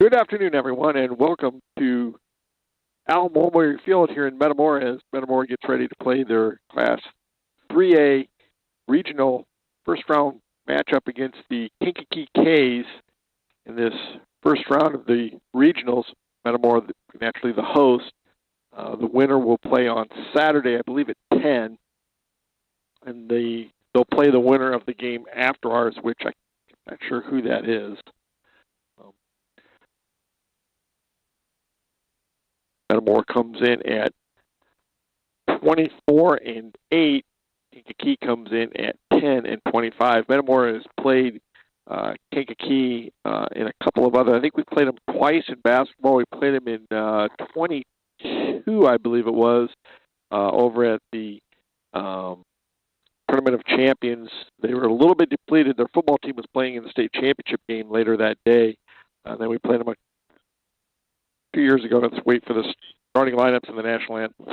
Good afternoon, everyone, and welcome to Al Mulberry Field here in Metamora as Metamora gets ready to play their Class 3A regional first-round matchup against the Kankakee K's in this first round of the regionals. Metamora, naturally the host. The winner will play on Saturday, I believe, at 10, and they'll play the winner of the game after ours, which I'm not sure who that is. Metamora comes in at 24-8. Kankakee comes in at 10-25. Metamora has played Kankakee in a couple of other. I think we played them twice in basketball. We played them in 22, I believe it was, over at the Tournament of Champions. They were a little bit depleted. Their football team was playing in the state championship game later that day. Then we played them 2 years ago. Let's wait for the starting lineups in the national anthem.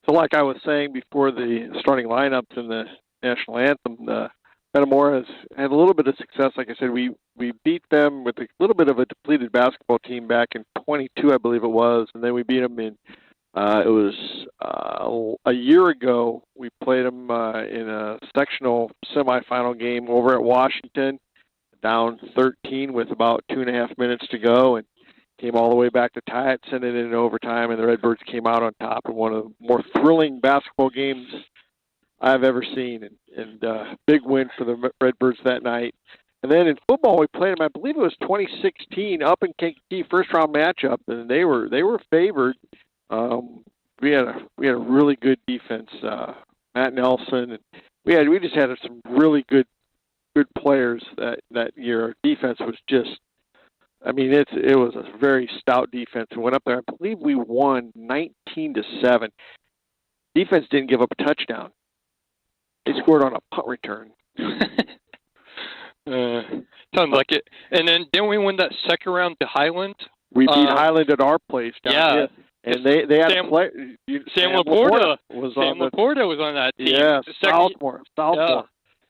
So like I was saying before the starting lineups in the national anthem, Metamora has had a little bit of success. Like I said, we beat them with a little bit of a depleted basketball team back in 22, I believe it was, and then we beat them in, it was a year ago, we played them in a sectional semifinal game over at Washington, down 13 with about 2.5 minutes to go, and came all the way back to tie it, sent it in overtime, and the Redbirds came out on top in one of the more thrilling basketball games I've ever seen, and big win for the Redbirds that night. And then in football, we played them, I believe it was 2016, up in Kankakee, first-round matchup, and they were favored. We had a really good defense, Matt Nelson, and we just had some really good players that year. Our defense was just, I mean, it was a very stout defense. We went up there. I believe we won 19-7. Defense didn't give up a touchdown. They scored on a punt return. Sounds like it. And then didn't we win that second round to Highland? We beat Highland at our place down here. And they had a player. Sam Laporta was on that team. Yeah, Southmore.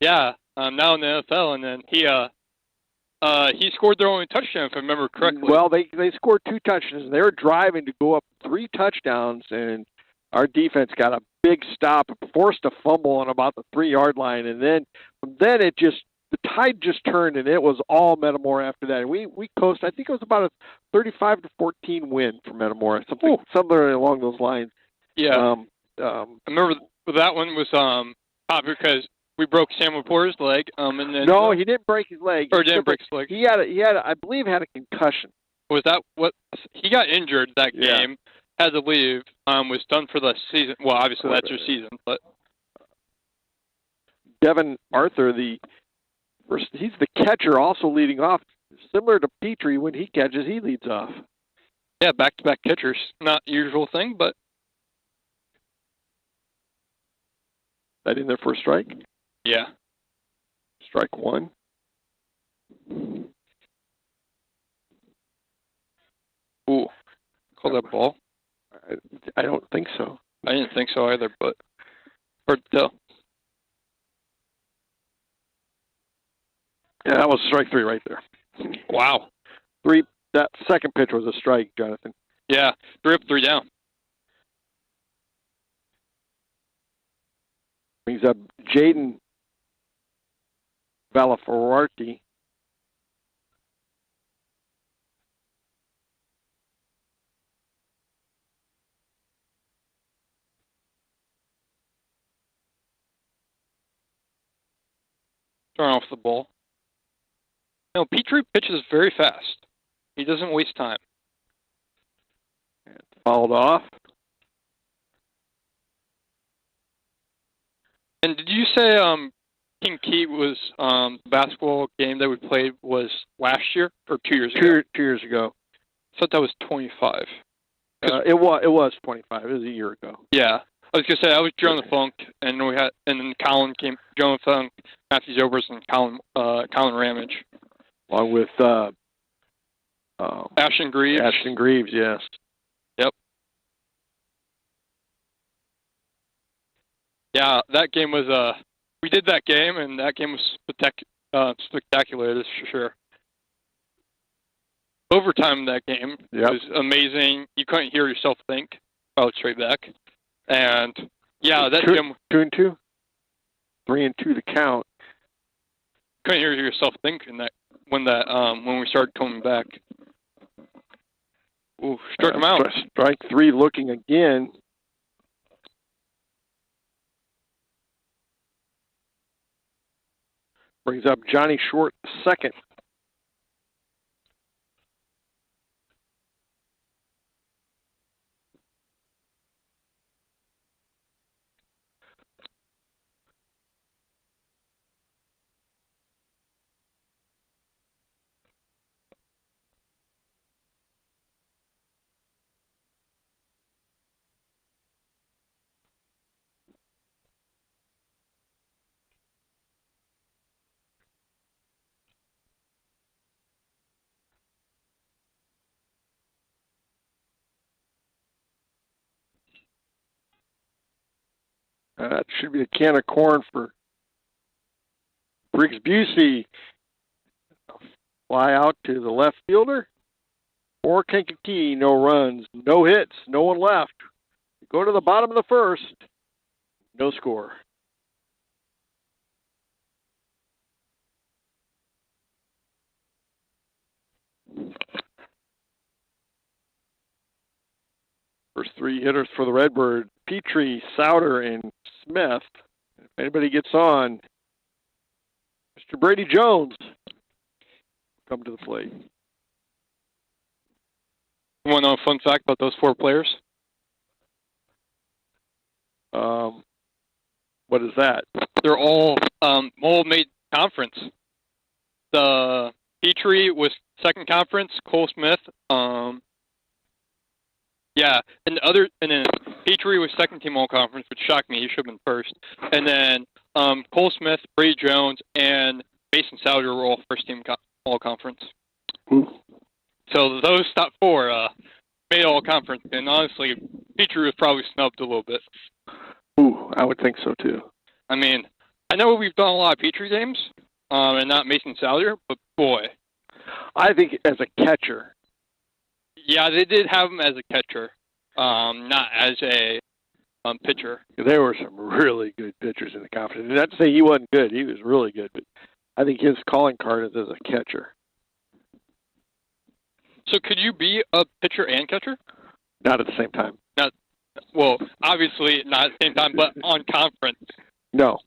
Yeah. Now in the NFL, and then he scored their only touchdown, if I remember correctly. Well, they scored 2 touchdowns. They were driving to go up 3 touchdowns, and our defense got a big stop, forced a fumble on about the 3-yard line, and then from then the tide just turned, and it was all Metamora after that. And we coasted. I think it was about a 35-14 win for Metamora, something along those lines. Yeah. I remember that one was because we broke Sam Laporta's leg, and then no, he didn't break his leg. Or didn't break his leg. He had I believe had a concussion. Was that what he got injured that game? Had to leave. Was done for the season. Well, obviously that's your season, but Devin Arthur, he's the catcher, also leading off. Similar to Petrie, when he catches, he leads off. Yeah, back-to-back catchers, not usual thing, but that in there for a strike. Yeah. Strike 1. Ooh. Call that ball? I don't think so. I didn't think so either, but hard to tell. Yeah, that was strike 3 right there. Wow. 3. That second pitch was a strike, Jonathan. Yeah, 3 up, 3 down. Brings up Jaden Valaforarti. Throwing off the ball. No, Petrie pitches very fast. He doesn't waste time. Fouled off. And did you say Kankakee was the basketball game that we played was last year or 2 years ago? 2 years ago. I thought that was 25. It was 25. It was a year ago. Yeah. I was gonna say I was Jonah Funk, and then Colin came. Jonah Funk, Matthew Zobers, and Colin Ramage, along with Ashton Greaves. Ashton Greaves, yes. Yep. Yeah, that game was we did that game, and that game was spectacular. That's for sure. Overtime that game was amazing. You couldn't hear yourself think. Oh, straight back. And yeah, that game 2-2, 3-2 the count. Couldn't hear yourself thinking that when we started coming back. Ooh, struck him out. Strike 3, looking again. Brings up Johnny Short, second. That should be a can of corn for Briggs Busey. Fly out to the left fielder. For Kankakee, no runs, no hits, no one left. Go to the bottom of the first. No score. First three hitters for the Redbird, Petrie, Souter, and Smith. If anybody gets on, Mr. Brady Jones come to the plate. You want to know a fun fact about those four players? What is that? They're all made conference. The Petrie was second conference. Cole Smith, and then Petrie was second team all conference, which shocked me. He should have been first. And then Cole Smith, Brady Jones, and Mason Souter were all first team all conference. Ooh. So those top four made all conference, and honestly, Petrie was probably snubbed a little bit. Ooh, I would think so too. I mean, I know we've done a lot of Petrie games, and not Mason Souter, but boy. I think as a catcher. Yeah, they did have him as a catcher, not as a pitcher. There were some really good pitchers in the conference. Not to say he wasn't good. He was really good, but I think his calling card is as a catcher. So could you be a pitcher and catcher? Not at the same time. Well, obviously not at the same time, but on conference. No.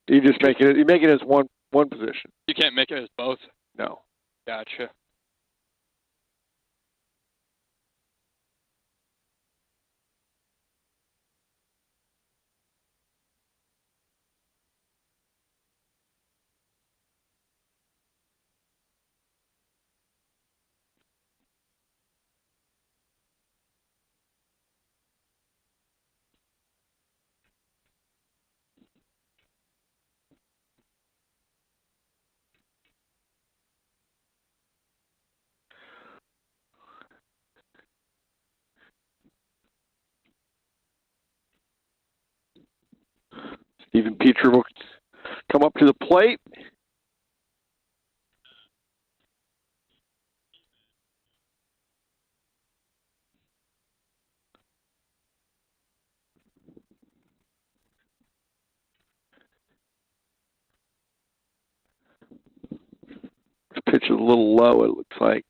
You just make it as one position. You can't make it as both? No. Gotcha. Stephen Petrie will come up to the plate. This pitch is a little low, it looks like.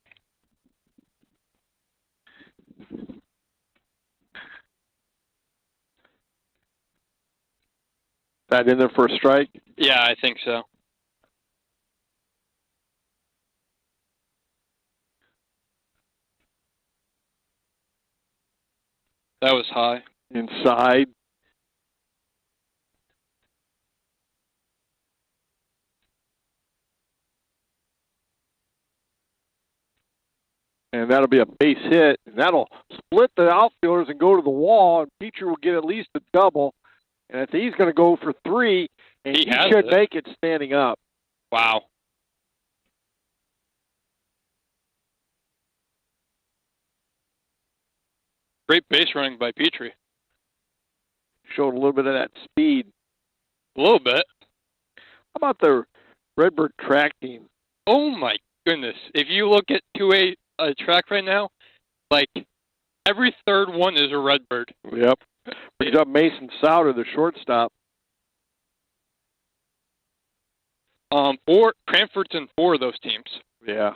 That in there for a strike? Yeah, I think so. That was high. Inside. And that'll be a base hit. And that'll split the outfielders and go to the wall. And Petrie will get at least a double. And I think he's going to go for three. And he should make it standing up. Wow. Great base running by Petrie. Showed a little bit of that speed. A little bit. How about the Redbird track team? Oh, my goodness. If you look at 2A track right now, like, every third one is a Redbird. Yep. Brings up Mason Souter, the shortstop. Cranford's in four of those teams. Yeah.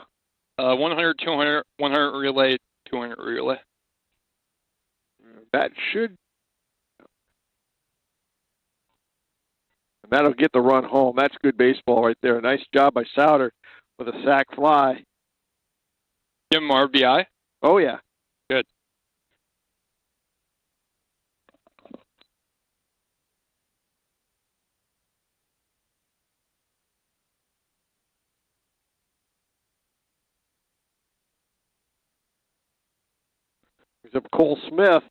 100, 200, 100 relay, 200 relay. That should. That'll get the run home. That's good baseball right there. Nice job by Souter with a sac fly. Give him RBI? Oh, yeah. Good. Here's up Cole Smith.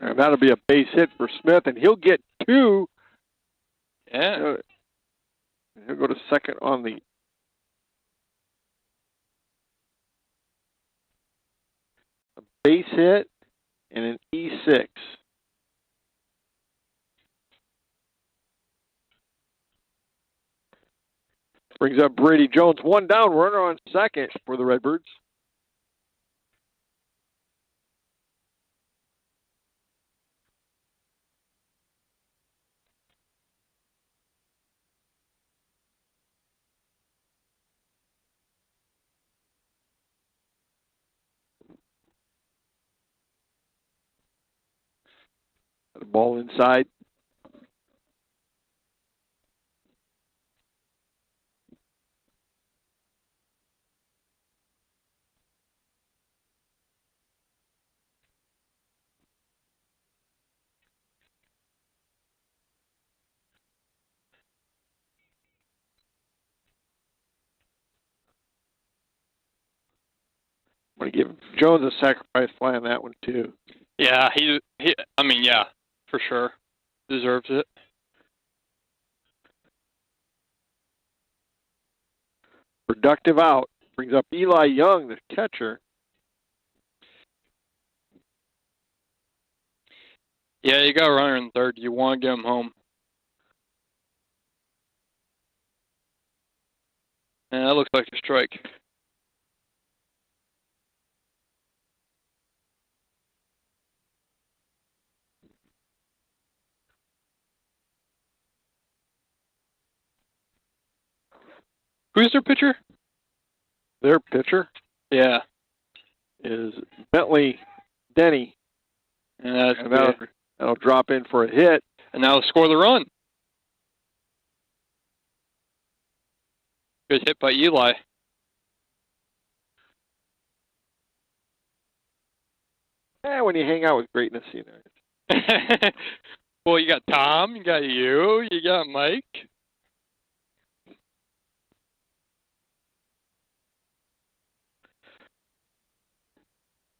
And that'll be a base hit for Smith, and he'll get two Yeah. He'll go to second on the base hit and an E6. Brings up Brady Jones. One down, runner on second for the Redbirds. The ball inside. I'm going to give Jones a sacrifice fly on that one, too. Yeah, I mean, yeah, for sure. Deserves it. Productive out. Brings up Eli Young, the catcher. Yeah, you got a runner in third. You want to get him home. And that looks like a strike. Who's their pitcher? Their pitcher? Yeah. Is Bentley Denny. And that'll drop in for a hit. And that'll score the run. Good hit by Eli. When you hang out with greatness, you know. Well, you got Tom, you got you got Mike.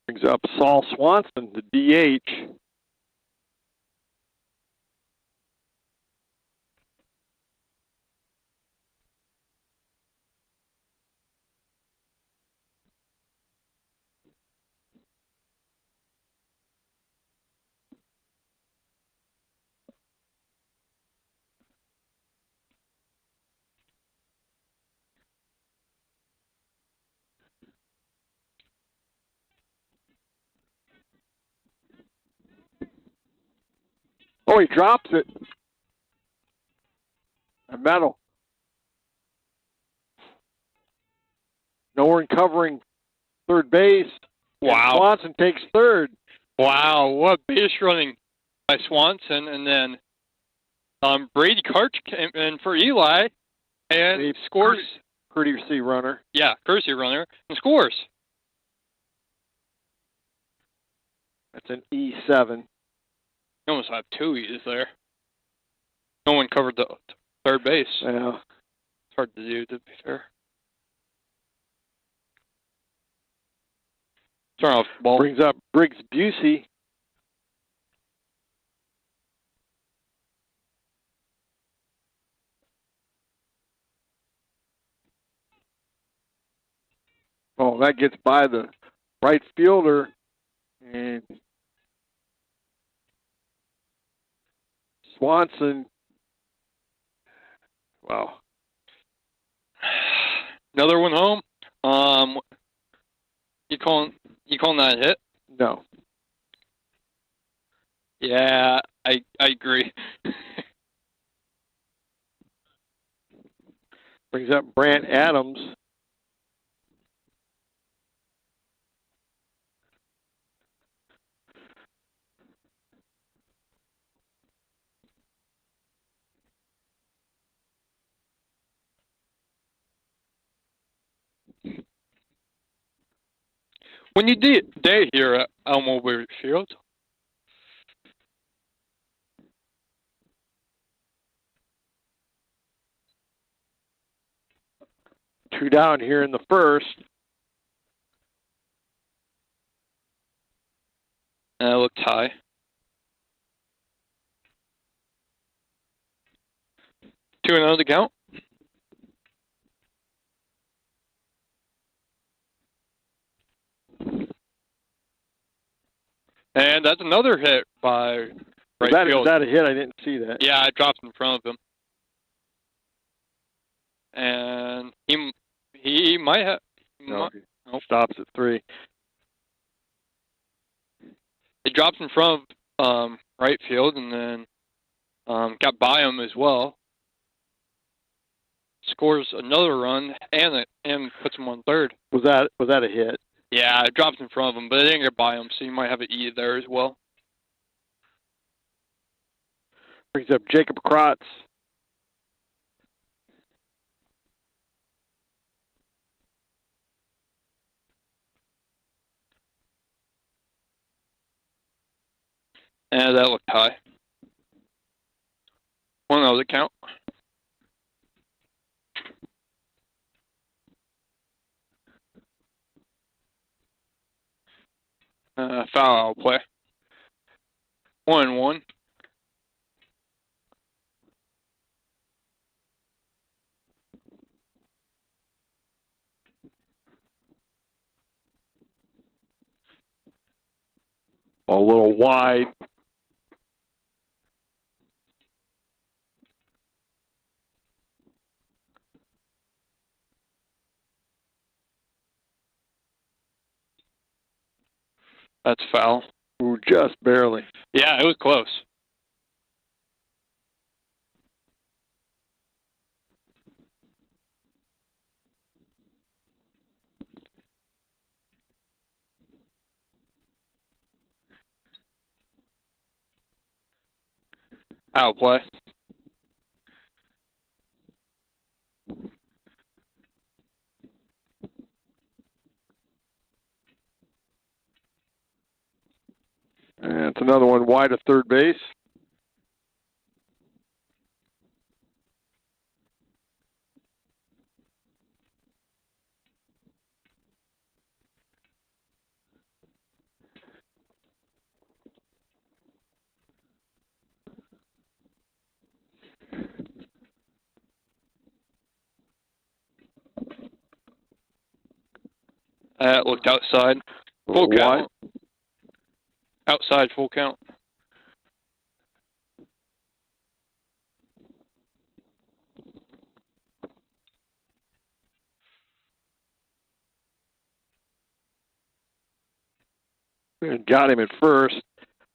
Brings up Saul Swanson, the DH. Oh, he drops it. A metal. No one covering third base. Wow. And Swanson takes third. Wow, what base running by Swanson. And then Brady Karch came in for Eli and he scores. Courtesy runner. Yeah, courtesy runner. And scores. That's an E7. You almost have two E's there. No one covered the third base. Yeah. It's hard to do, to be fair. Turn off the ball. Brings up Briggs Busey. Oh, that gets by the right fielder. And Swanson. Wow. Another one home. You calling that a hit? No. Yeah, I agree. Brings up Brant Adams. When you day here at Metamora Field, Two down here in the first. and it looked high. 2-0 the count. And that's another hit by right field. Was that a hit? I didn't see that. Yeah, it dropped in front of him. And he might have... No, stops at 3. It drops in front of right field and then got by him as well. Scores another run and puts him on third. Was that a hit? Yeah, it drops in front of him, but it didn't get by him, so you might have an E there as well. Brings up Jacob Krotz. And that looked high. 1-0 the count. Foul play. 1-1. A little wide. That's foul. Ooh, just barely. Yeah, it was close. Foul play. And it's another one wide of third base. That looked outside. Full count. Outside full count. And got him at first.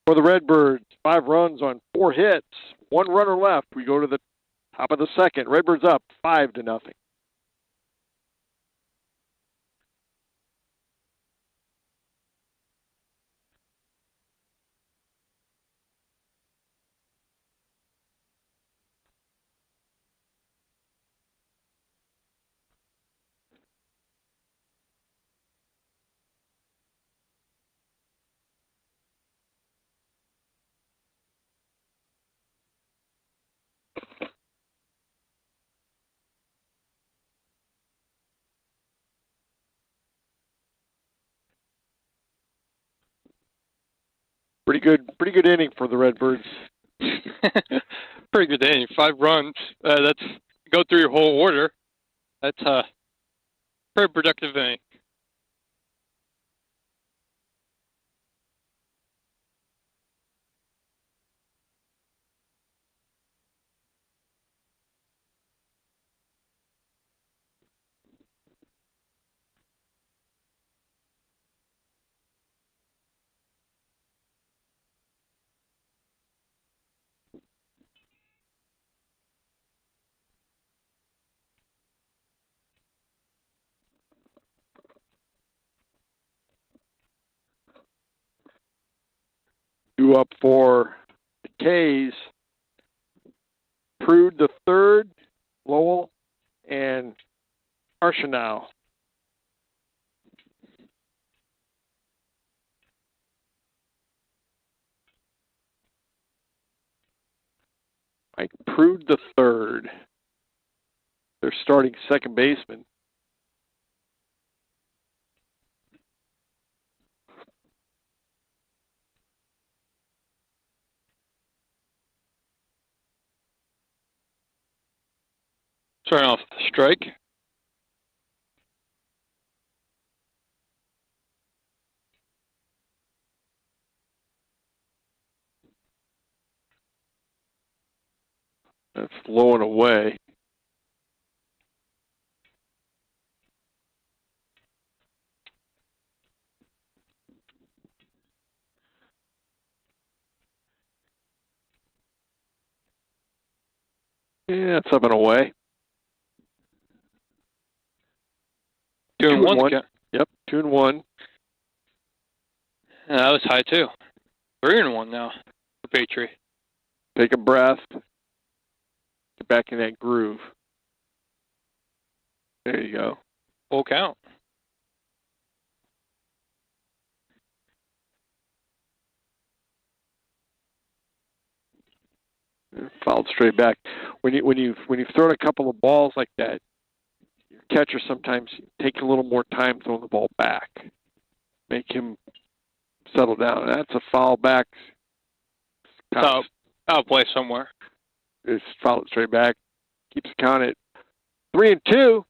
For the Redbirds, 5 runs on 4 hits. 1 runner left. We go to the top of the second. Redbirds up 5-0. Pretty good inning for the Redbirds. Pretty good inning. 5 runs. That's go through your whole order. That's a pretty productive inning. Due up for the K's. Prude the third, Lowell, and Archinal. Mike Prude the third. They're starting second baseman. Starting off with a strike. That's low and away. Yeah, it's up and away. 2-1. Yep, 2-1. Yeah, that was high too. 3-1 now for Petrie. Take a breath. Get back in that groove. There you go. Full count. Fouled straight back. When you've thrown a couple of balls like that, your catcher sometimes takes a little more time throwing the ball back. Make him settle down. That's a foul back. I'll play somewhere. It's fouled straight back. Keeps the count at 3-2.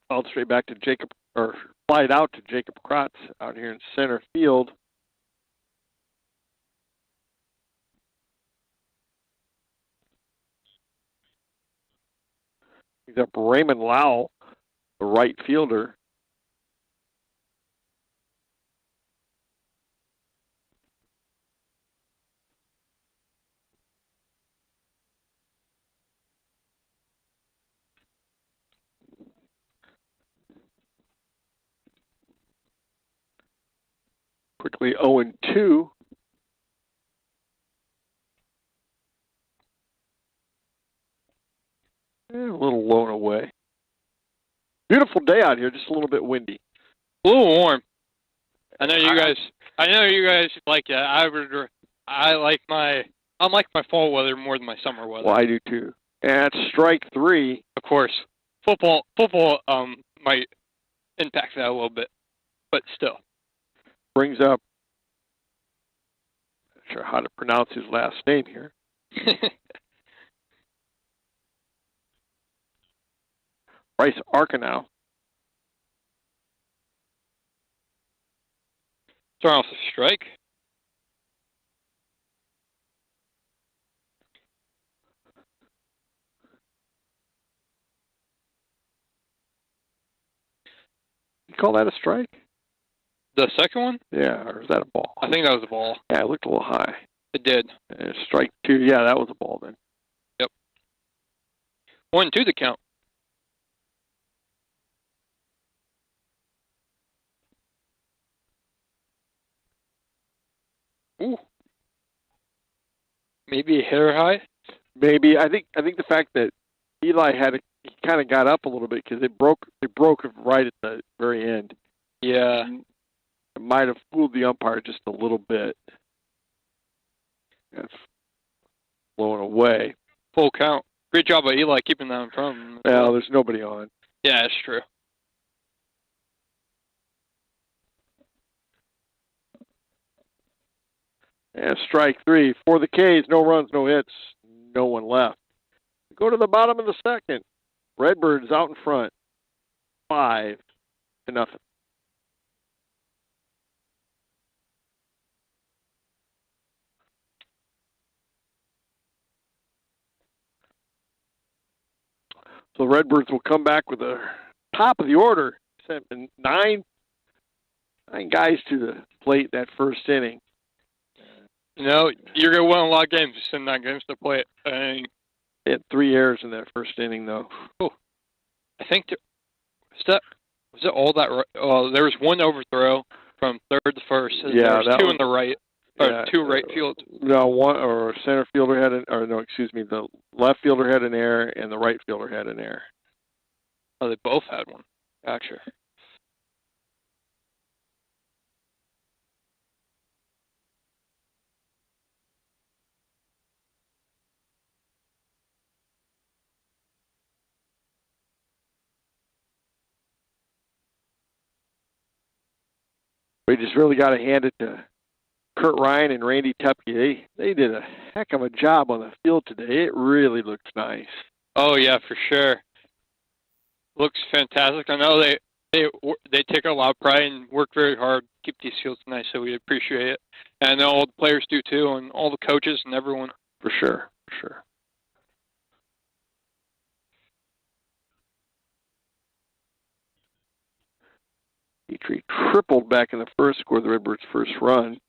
Fouled straight back to Jacob, or flied out to Jacob Kratz out here in center field. He's up Raymond Lau, the right fielder. Quickly 0-2. A little low and away. Beautiful day out here, just a little bit windy. A little warm. I know you guys like it. I like my fall weather more than my summer weather. Well, I do too. And it's strike 3. Of course. Football might impact that a little bit, but still. Brings up, not sure how to pronounce his last name here. Bryce Arcanow. Starting off the strike. You call that a strike? The second one? Yeah, or is that a ball? I think that was a ball. Yeah, it looked a little high. It did. And strike 2. Yeah, that was a ball then. Yep. 1-2 the count. Ooh. Maybe a hitter high? Maybe. I think the fact that Eli he kind of got up a little bit because it broke right at the very end. Yeah. It might have fooled the umpire just a little bit. That's blowing away. Full count. Great job by Eli keeping that in front of him. Well, there's nobody on. Yeah, that's true. And strike 3 for the K's. No runs, no hits, no one left. Go to the bottom of the second. Redbirds out in front. 5-0. So the Redbirds will come back with the top of the order. Sent nine guys to the plate that first inning. You know, you're going to win a lot of games. You send 9 games to play it. They had 3 errors in that first inning, though. Oh, I think was it all that? There was 1 overthrow from third to first. And yeah, there was 2 in the right, or 2 right field. No, center fielder had the left fielder had an error and the right fielder had an error. Oh, they both had one. Gotcha. We just really got to hand it to Kurt Ryan and Randy Tepke. They did a heck of a job on the field today. It really looks nice. Oh, yeah, for sure. Looks fantastic. I know they take a lot of pride and work very hard to keep these fields nice, so we appreciate it. And I know all the players do too, and all the coaches and everyone. For sure, for sure. Petrie tripled back in the first, scored the Redbirds' first run.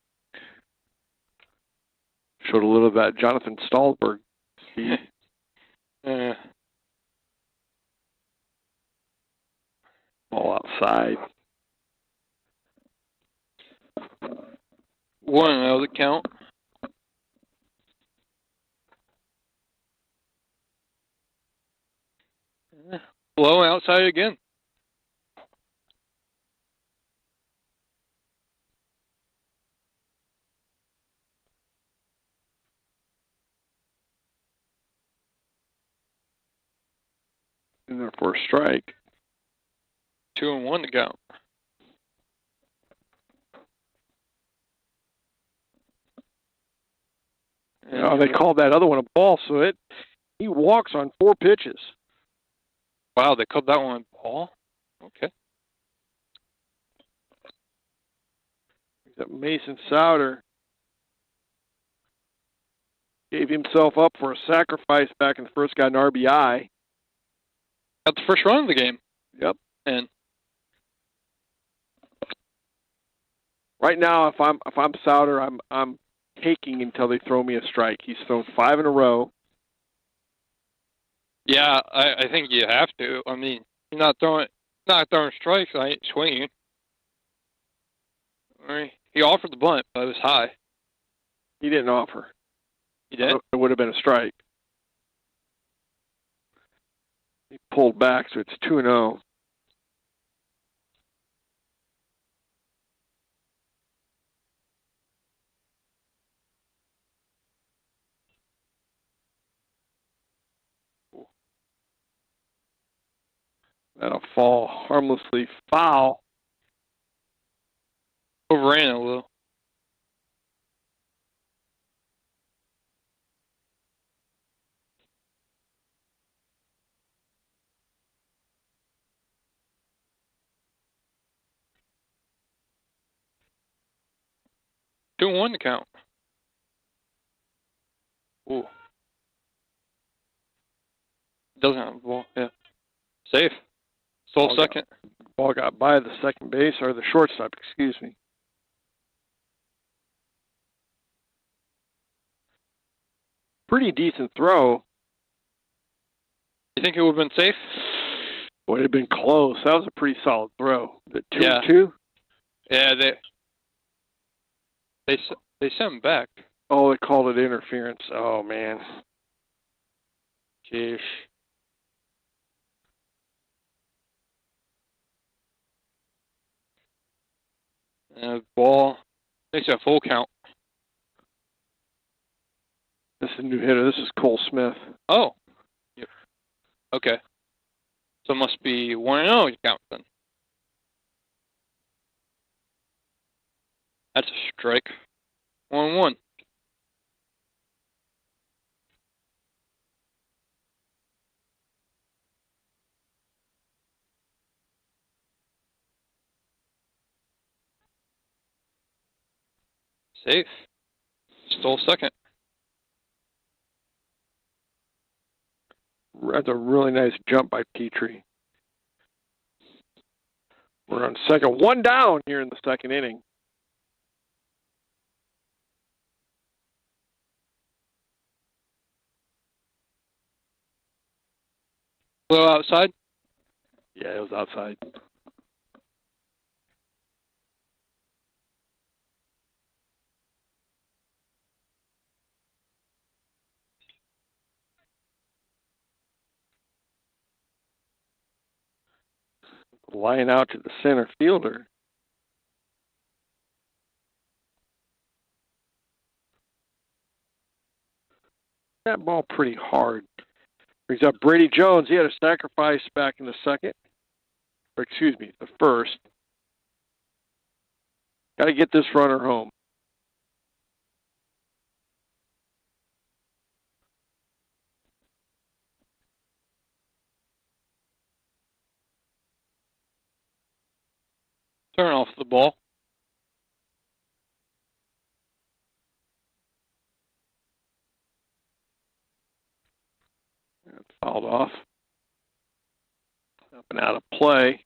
Showed a little about Jonathan Stahlberg. All outside. 1-0 the count. Low outside again. And there for a strike. 2-1 to go. Oh, they called that other one a ball, so he walks on 4 pitches. Wow, they called that one a ball? Okay. Mason Souder gave himself up for a sacrifice back in the first, got an RBI. Got the first run of the game. Yep. And right now, if I'm Souder, I'm taking until they throw me a strike. He's thrown 5 in a row. Yeah, I think you have to. I mean, you're not throwing strikes, I ain't swinging. All right. He offered the bunt, but it was high. He didn't offer. He did? It would have been a strike. He pulled back, so it's 2-0. That'll fall harmlessly foul. Overran a little. Two and 1 to count. Ooh. Doesn't have the ball. Yeah. Safe. Stole second. Ball got by the second base, or the shortstop, excuse me. Pretty decent throw. You think it would have been safe? Would have been close. That was a pretty solid throw. The 2-2? Yeah, they sent him back. Oh, they called it interference. Oh, man. Jeez. Ball. Makes it a full count. This is a new hitter. This is Cole Smith. Oh. Yep. Okay. So it must be 1-0 count then. That's a strike. 1-1. Safe. Stole second. That's a really nice jump by Petrie. We're on second. 1 down here in the second inning. Blow outside? Yeah, it was outside. Line out to the center fielder. That ball pretty hard. Brings up Brady Jones. He had a sacrifice back in the second. Or excuse me, the first. Got to get this runner home. Turn off the ball. It's fouled off. Up and out of play.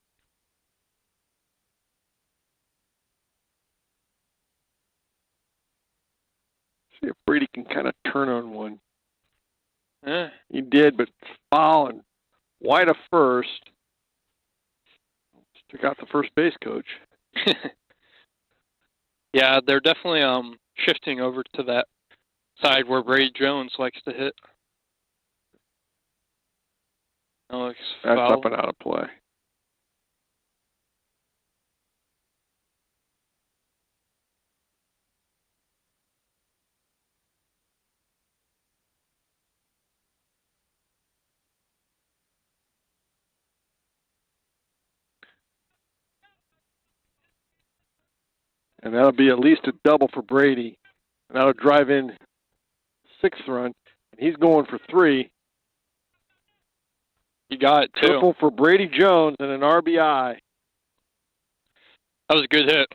See if Brady can kind of turn on one. He did, but foul and wide of first. Took out the first base coach. Yeah, they're definitely shifting over to that side where Brady Jones likes to hit. That's foul. Up and out of play. And that'll be at least a double for Brady. And that'll drive in 6th run. And he's going for 3. You got it, too. Triple for Brady Jones and an RBI. That was a good hit.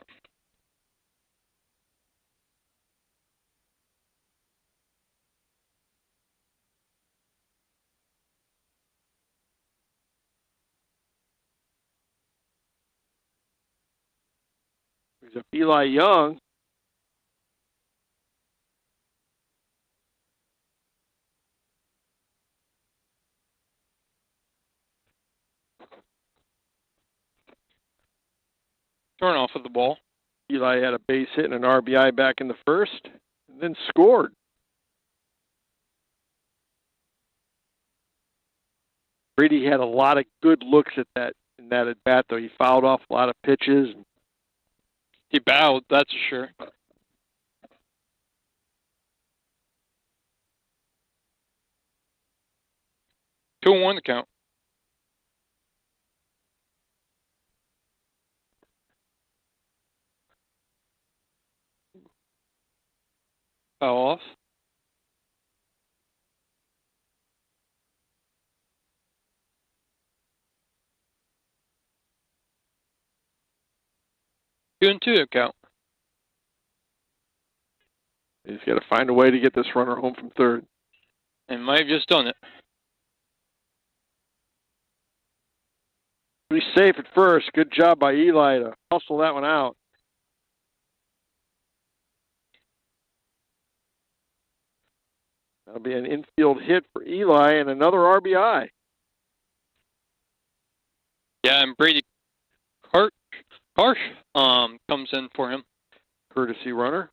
Brings up Eli Young. Turn off of the ball. Eli had a base hit and an RBI back in the first, and then scored. Brady had a lot of good looks at that in that at bat, though. He fouled off a lot of pitches. He bowed, that's for sure. Two and 1 to count. Foul off. Two and 2 to count. He's got to find a way to get this runner home from third. And might have just done it. Pretty safe at first. Good job by Eli to hustle that one out. That'll be an infield hit for Eli and another RBI. Yeah, and Brady Karsh comes in for him. Courtesy runner.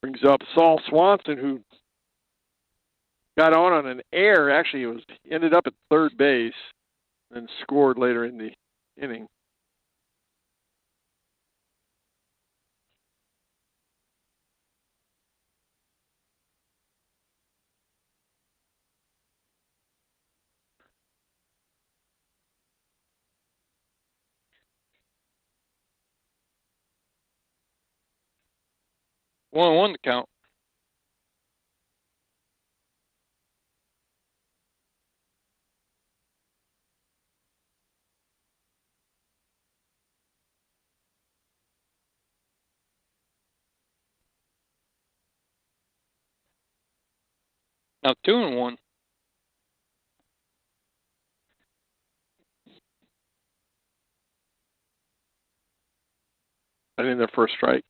Brings up Saul Swanson, who got on an error. Actually, ended up at third base and scored later in the inning. One and 1 to count. Now 2 and 1. I think their first strike.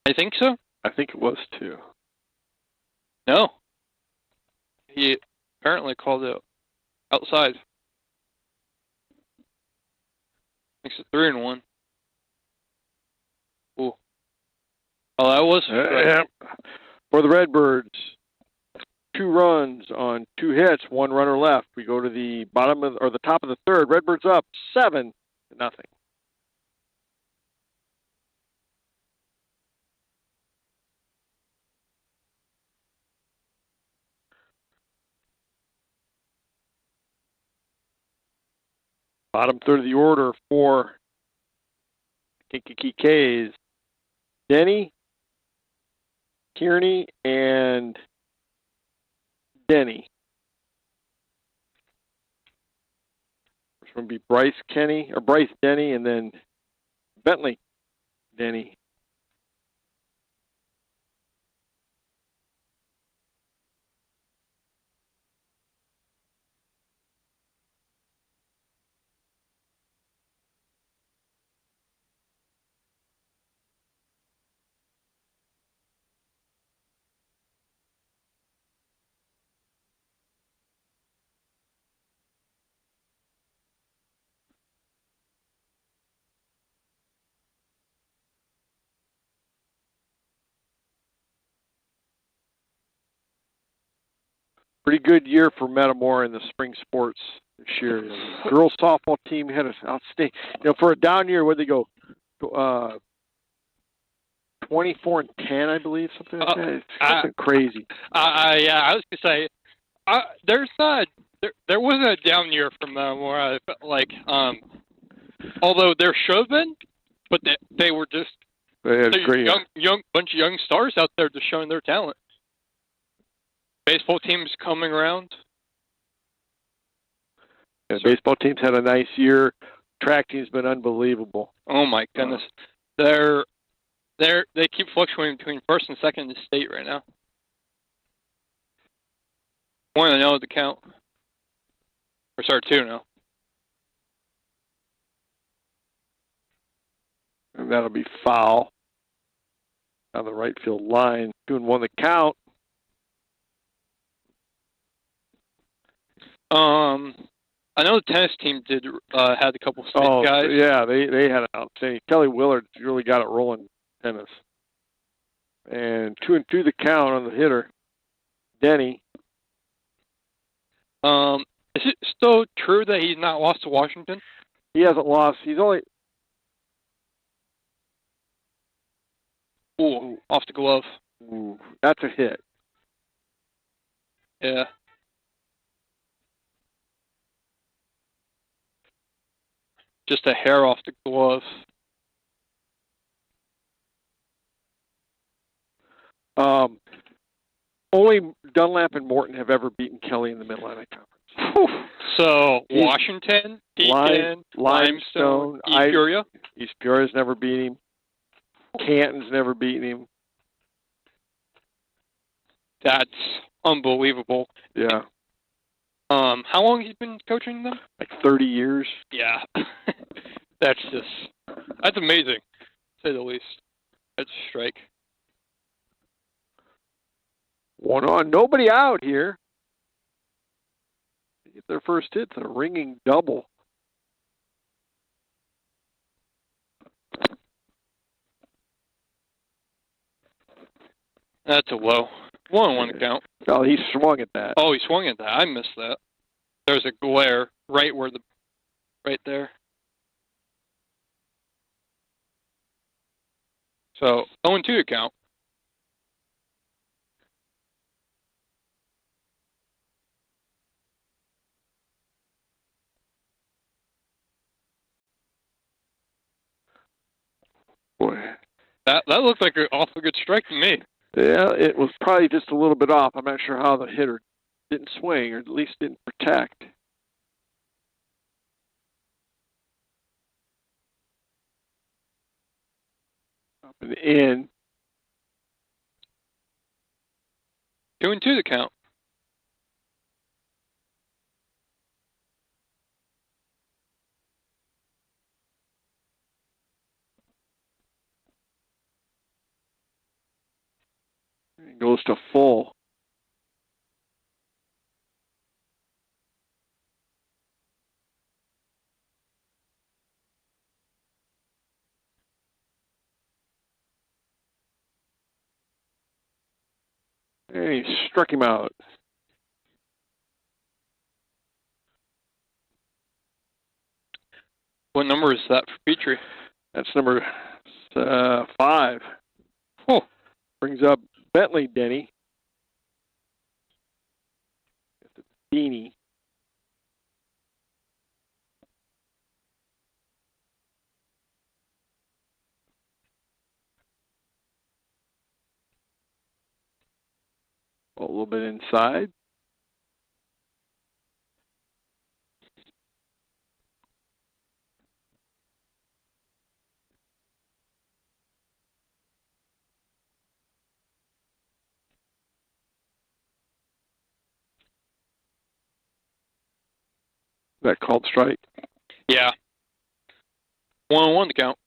I think so. I think it was 2. No. He apparently called it outside. Makes it 3 and 1. Ooh. Oh, that was yeah. For the Redbirds, 2 runs on 2 hits, 1 runner left. We go to the the top of the third. Redbirds up 7-0. Bottom third of the order for Kankakee K's Denny, Kearney, and Denny. First one would be Bryce Denny, and then Bentley Denny. Pretty good year for Metamora in the spring sports this year. The girls softball team had an outstanding. For a down year, where they go, 24-10, I believe, something like that. It's something crazy. Yeah, I was gonna say, there wasn't a down year for Metamora. I felt like, although there should have been, but they were just great young bunch of young stars out there just showing their talent. Baseball teams coming around. Yeah, baseball teams had a nice year. Track team's been unbelievable. Oh my goodness, they keep fluctuating between first and second in the state right now. 1-0 the count. Or sorry, 2-0. And that'll be foul on the right field line. 2-1 the count. I know the tennis team had a couple of state guys. Yeah, they had an outstanding. Kelly Willard really got it rolling tennis. And 2-2 the count on the hitter, Denny. Is it still true that he's not lost to Washington? He hasn't lost. He's only. Ooh, off the glove. Ooh, that's a hit. Yeah. Just a hair off the glove. Only Dunlap and Morton have ever beaten Kelly in the Mid-Atlantic Conference. So Washington, Deakin, Limestone, East Peoria. East Peoria's never beat him. Canton's never beaten him. That's unbelievable. Yeah. How long has he been coaching them? Like 30 years. Yeah. That's amazing, to say the least. That's a strike. 1 on. Nobody out here. They get their first hit. It's a ringing double. That's a low. 1-1 count. Oh, he swung at that. Oh, he swung at that. I missed that. There's a glare right there. So 0-2 to count. Boy. That looked like an awfully good strike to me. Yeah, it was probably just a little bit off. I'm not sure how the hitter didn't swing, or at least didn't protect. Up and in. 2-2 the count. It goes to full. And he struck him out. What number is that for Petrie? That's number 5. Oh. Brings up Bentley Denny. Beanie. A little bit inside. That called strike? Yeah. 1-1 to count.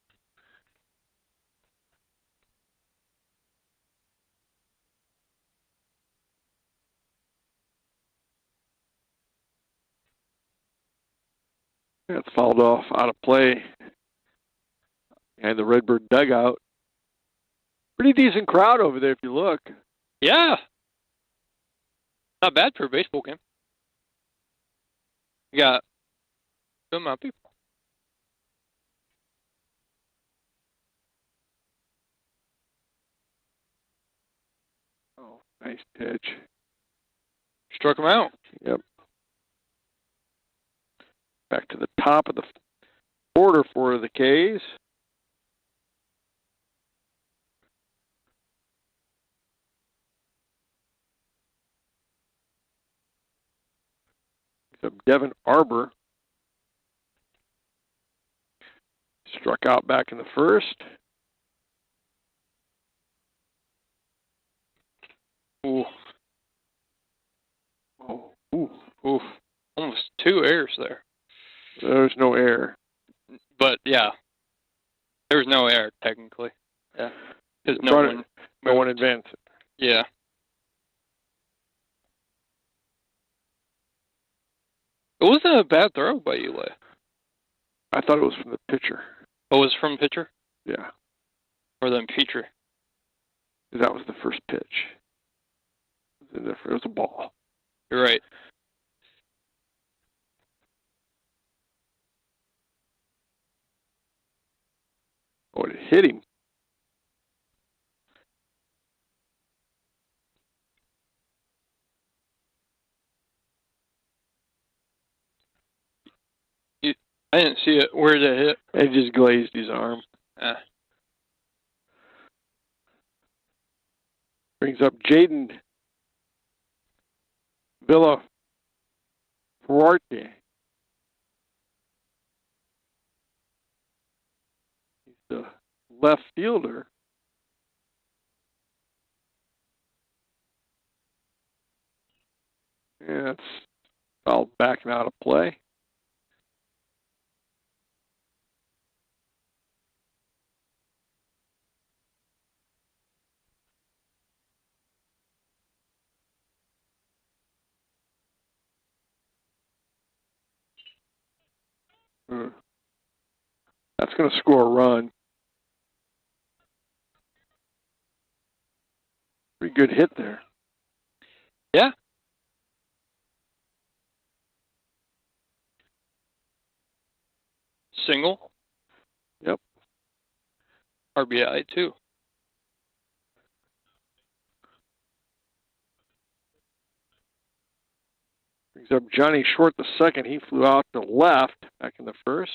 That's fouled off out of play. And the Redbird dugout. Pretty decent crowd over there if you look. Yeah. Not bad for a baseball game. You got a good amount of people. Oh, nice pitch. Struck him out. Yep. Back to the top of the order for the K's. Devin Arbor struck out back in the first. Ooh. Oh, ooh. Oof. Almost 2 errors there. There's no error. But, yeah. There's no error, technically. Yeah. Because no one advanced it. Yeah. It wasn't a bad throw by Eli. I thought it was from the pitcher. Oh, it was from pitcher? Yeah. Or then Petrie? That was the first pitch. It was a ball. You're right. Oh, it hit him. I didn't see it. Where did it hit? It just glazed his arm. Brings up Jaden Villa Fuerte. He's the left fielder. Yeah, it's all backing out of play. That's going to score a run. Pretty good hit there. Yeah. Single. Yep. RBI, too. Brings up Johnny Short the second. He flew out to left back in the first.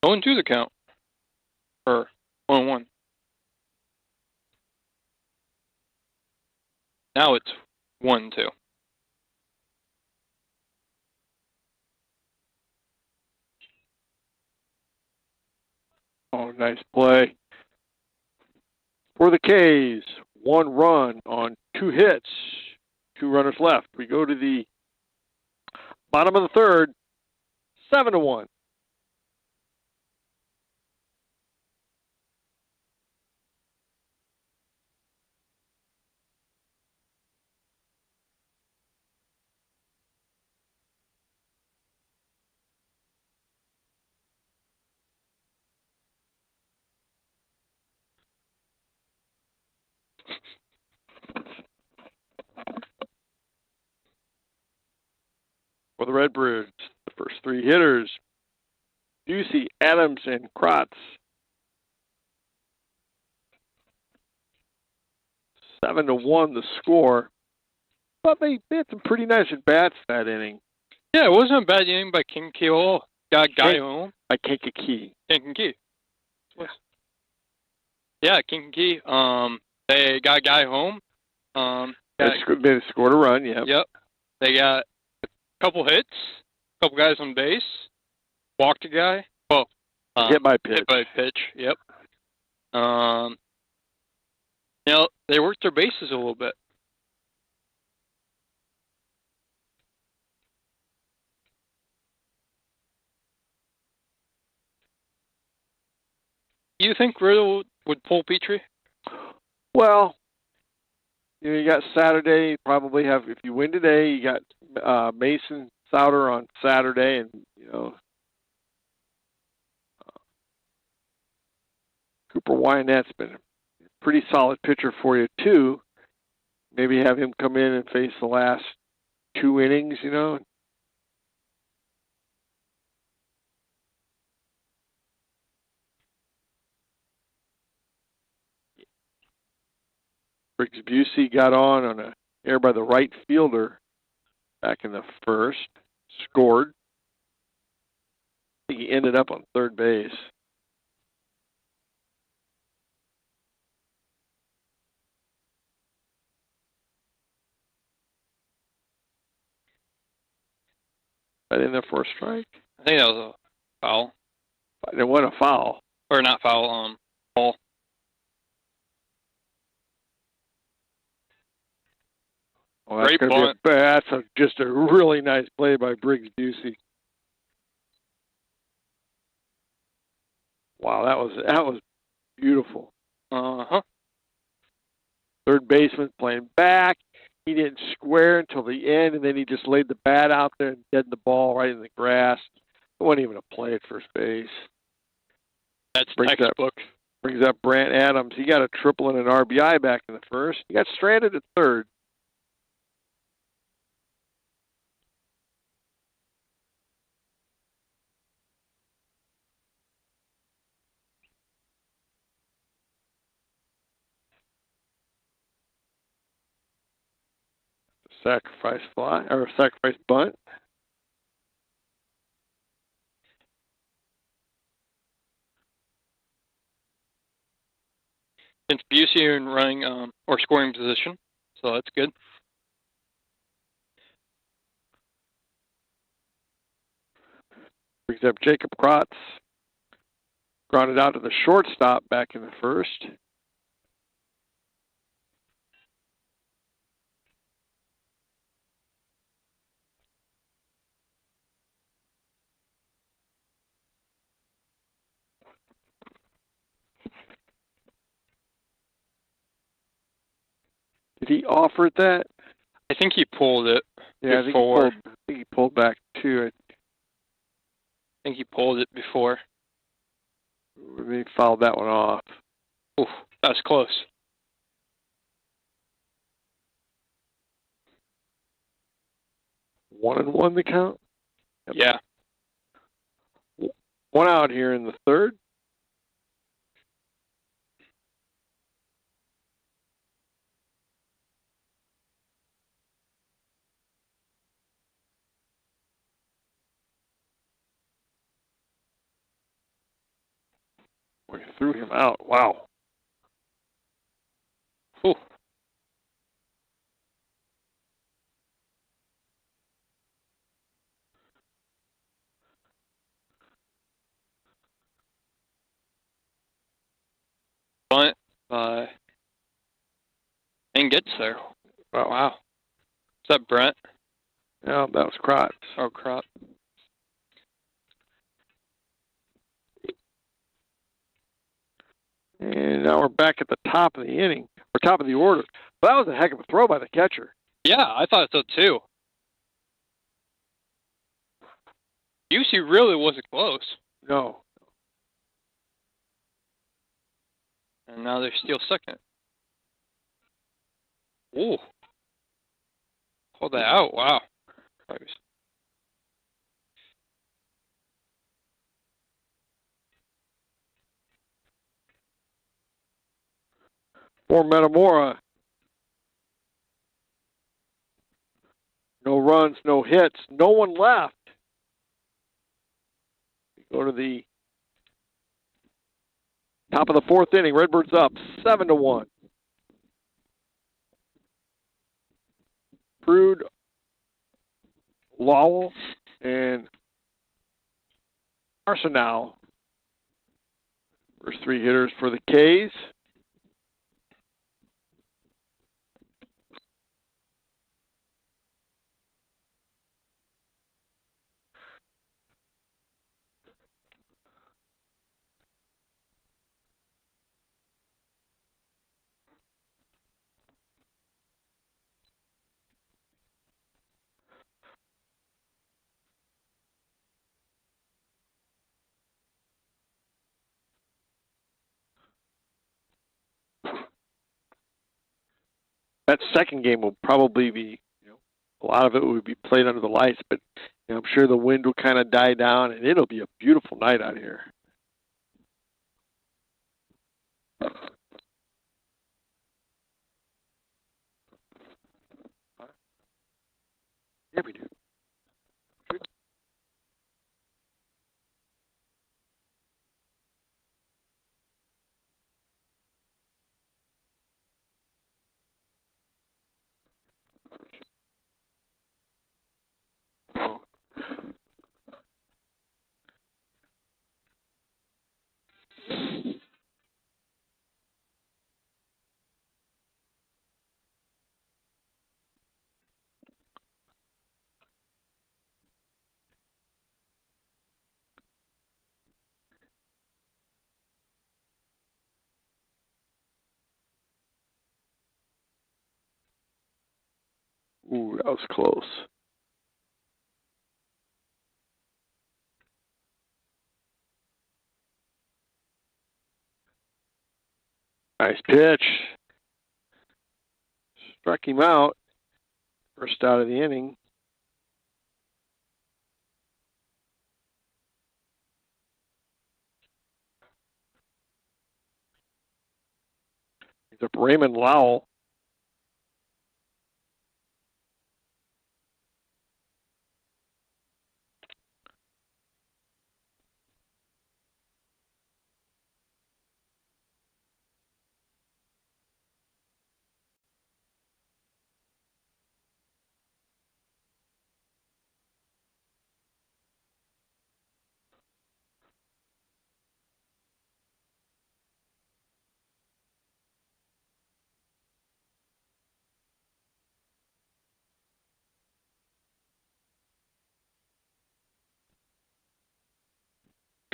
Going to the count. Or 1-1. Now it's 1-2. Oh, nice play. For the K's, 1 run on 2 hits, 2 runners left. We go to the bottom of the third, 7-1. for the Redbirds. The first three hitters, Busey, Adams, and Kratz. 7-1 the score. But they had some pretty nice at-bats that inning. Yeah, it wasn't a bad inning by Kankakee. Got a guy home. By Kankakee. Kankakee. Yeah, Kankakee. They got a guy home. They scored a run, yeah. Yep. They got a couple hits, a couple guys on base, walked a guy. Well, hit by pitch. Hit by pitch, yep. They worked their bases a little bit. Do you think Riddle would pull Petrie? Well, you got Saturday. Probably have, if you win today, you got Mason Souter on Saturday, and Cooper Wynette's been a pretty solid pitcher for you too. Maybe have him come in and face the last two innings. Briggs Busey got on an error by the right fielder back in the first, scored. I think he ended up on third base. Right in there for a strike. I think that was a foul. It wasn't a foul. Or not foul, ball. Well, that's just a really nice play by Briggs Busey. Wow, that was beautiful. Third baseman playing back. He didn't square until the end, and then he just laid the bat out there and deadened the ball right in the grass. It wasn't even a play at first base. That's textbook. Brings up Brant Adams. He got a triple and an RBI back in the first. He got stranded at third. Sacrifice fly, or sacrifice bunt. Since Busey in running or scoring position, so that's good. Brings up Jacob Kratz. Grounded out to the shortstop back in the first. Did he offer that? I think he pulled it before. I think he pulled back too. I think he pulled it before. They fouled that one off. Oof, that was close. One and one the count? Yep. Yeah. One out here in the third. We threw him out. Wow. Ooh. Bunt and gets there. Oh, wow. Is that Brent? No, that was Kratz. Oh, Kratz. And now we're back at the top of the inning, or top of the order. But that was a heck of a throw by the catcher. Yeah, I thought so too. Busey really wasn't close. No. And now they're still second. Ooh. Hold that out. Wow. for Metamora. No runs, no hits, no one left. We go to the top of the fourth inning. Redbirds up 7-1. Prude, Lowell, and Arsenault. First three hitters for the K's. That second game will probably be, a lot of it will be played under the lights, but I'm sure the wind will kind of die down, and it'll be a beautiful night out here. Yeah, we do. Oh. Ooh, that was close. Nice pitch. Struck him out. First out of the inning. He's up Raymond Lowell.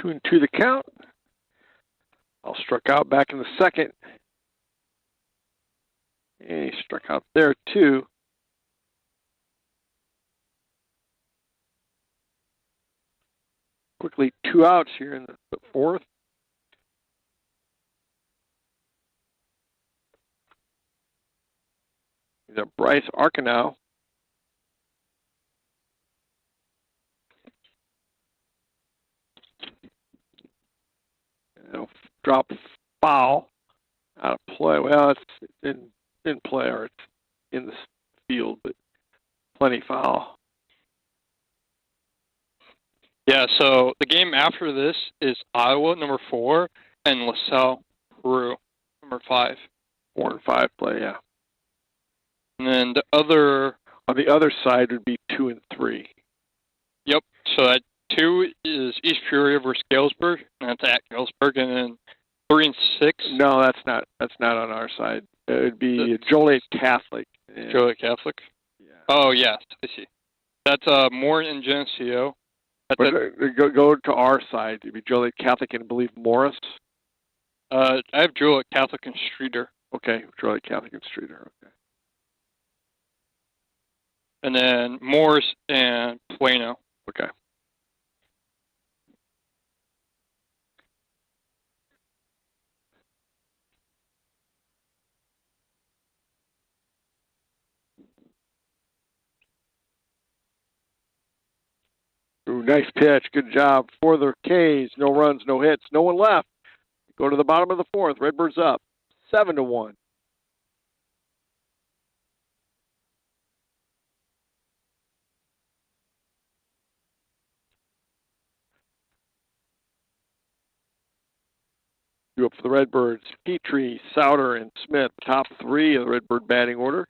Two and two the count. All struck out back in the second. And he struck out there too. Quickly 2 outs here in the fourth. He's a Bryce Arsenault. Drop foul out of play. Well, it's in play, or it's in the field, but plenty foul. Yeah, so the game after this is Iowa, number 4, and LaSalle, Peru, number 5. 4 and 5 play, yeah. And then the other... On the other side would be 2 and 3. Yep, so that 2 is East Peoria versus Galesburg, and that's at Galesburg, and then 3 and 6. No, that's not on our side. It would be Joliet Catholic. Yeah. Joliet Catholic? Yeah. Oh, yes, I see. That's Moore and Geneseo. Go to our side. It'd be Joliet Catholic and I believe Morris. I have Joliet Catholic and Streeter. Okay, Joliet Catholic and Streeter. Okay. And then Morris and Plano. Okay. Ooh, nice pitch. Good job for the K's. No runs, no hits, no one left. Go to the bottom of the fourth. Redbirds up 7-1. Due up for the Redbirds, Petrie, Souter, and Smith, top three of the Redbird batting order.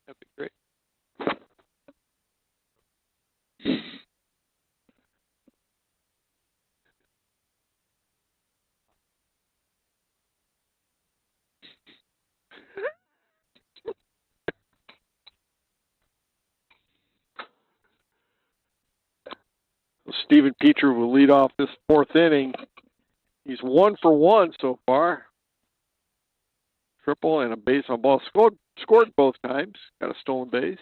That'd be great. Stephen Petrie will lead off this fourth inning. He's 1 for 1 so far. Triple and a base on ball. Scored both times. Got a stolen base.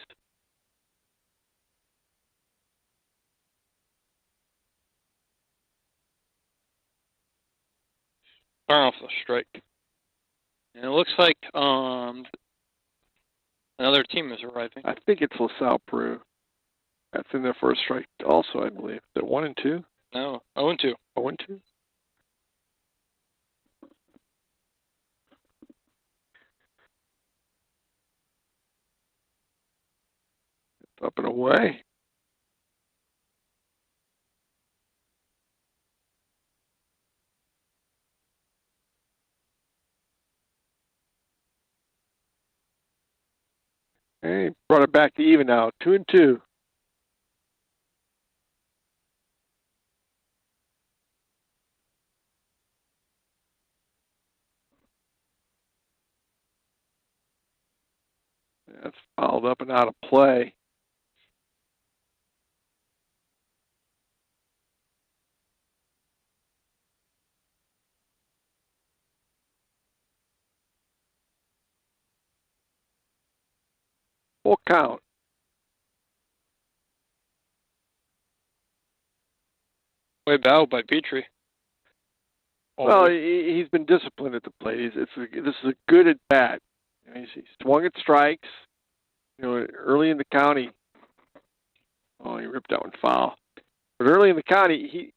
Turn off the strike. And it looks like another team is arriving. I think it's LaSalle Peru. That's in their first strike also, I believe. Is it 1 and 2? No, 0-2. 0 and 2? Up and away. Hey, brought it back to even now. 2 and 2. That's fouled up and out of play. Full count. Way battled by Petrie. Well, he's been disciplined at the plate. This is a good at bat. He swung at strikes. Early in the county. Oh, he ripped that one foul. But early in the county, he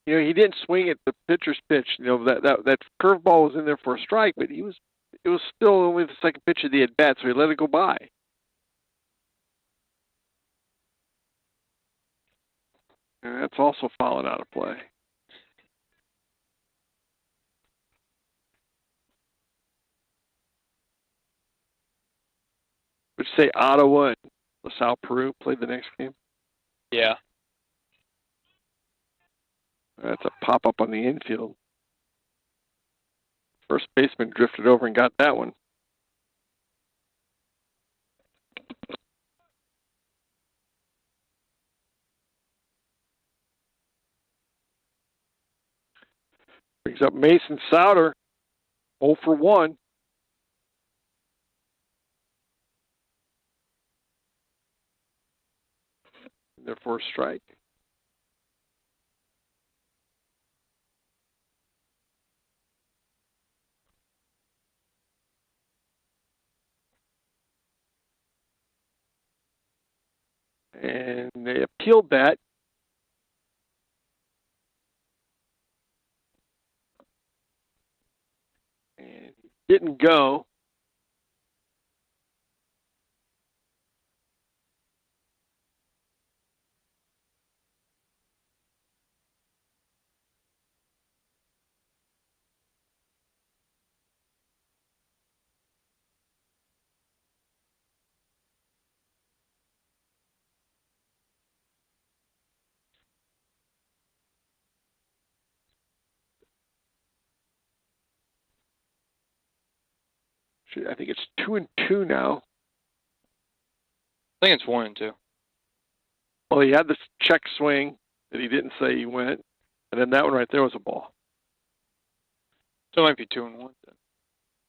didn't swing at the pitcher's pitch. That curveball was in there for a strike, but it was still only the second pitch of the at bat, so he let it go by. And that's also fallen out of play. Would you say Ottawa and LaSalle Peru played the next game? Yeah. That's a pop-up on the infield. First baseman drifted over and got that one. Brings up Mason Souter, 0 for 1. Their first strike. And they appealed that. And didn't go. I think it's 2-2 now. I think it's 1-2. Well, he had this check swing that he didn't say he went, and then that one right there was a ball. So it might be 2-1 then.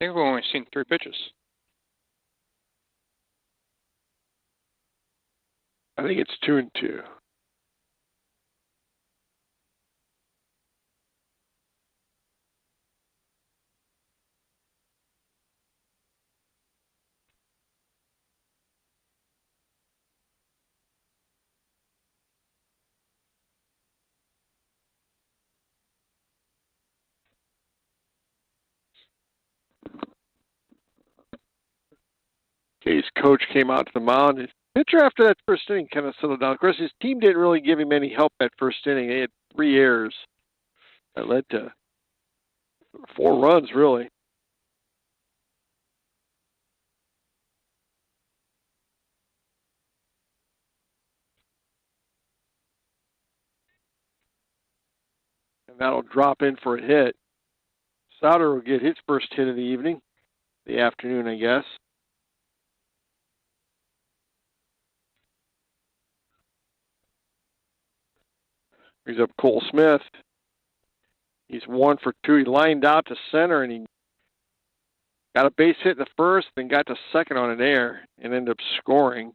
I think we've only seen 3 pitches. I think it's 2-2. His coach came out to the mound. His pitcher after that first inning kind of settled down. Of course, his team didn't really give him any help that first inning. They had 3 errors that led to 4 runs, really. And that'll drop in for a hit. Sauter will get his first hit of the evening, the afternoon, I guess. Brings up Cole Smith. He's 1 for 2. He lined out to center, and he got a base hit in the first, then got to second on an error, and ended up scoring.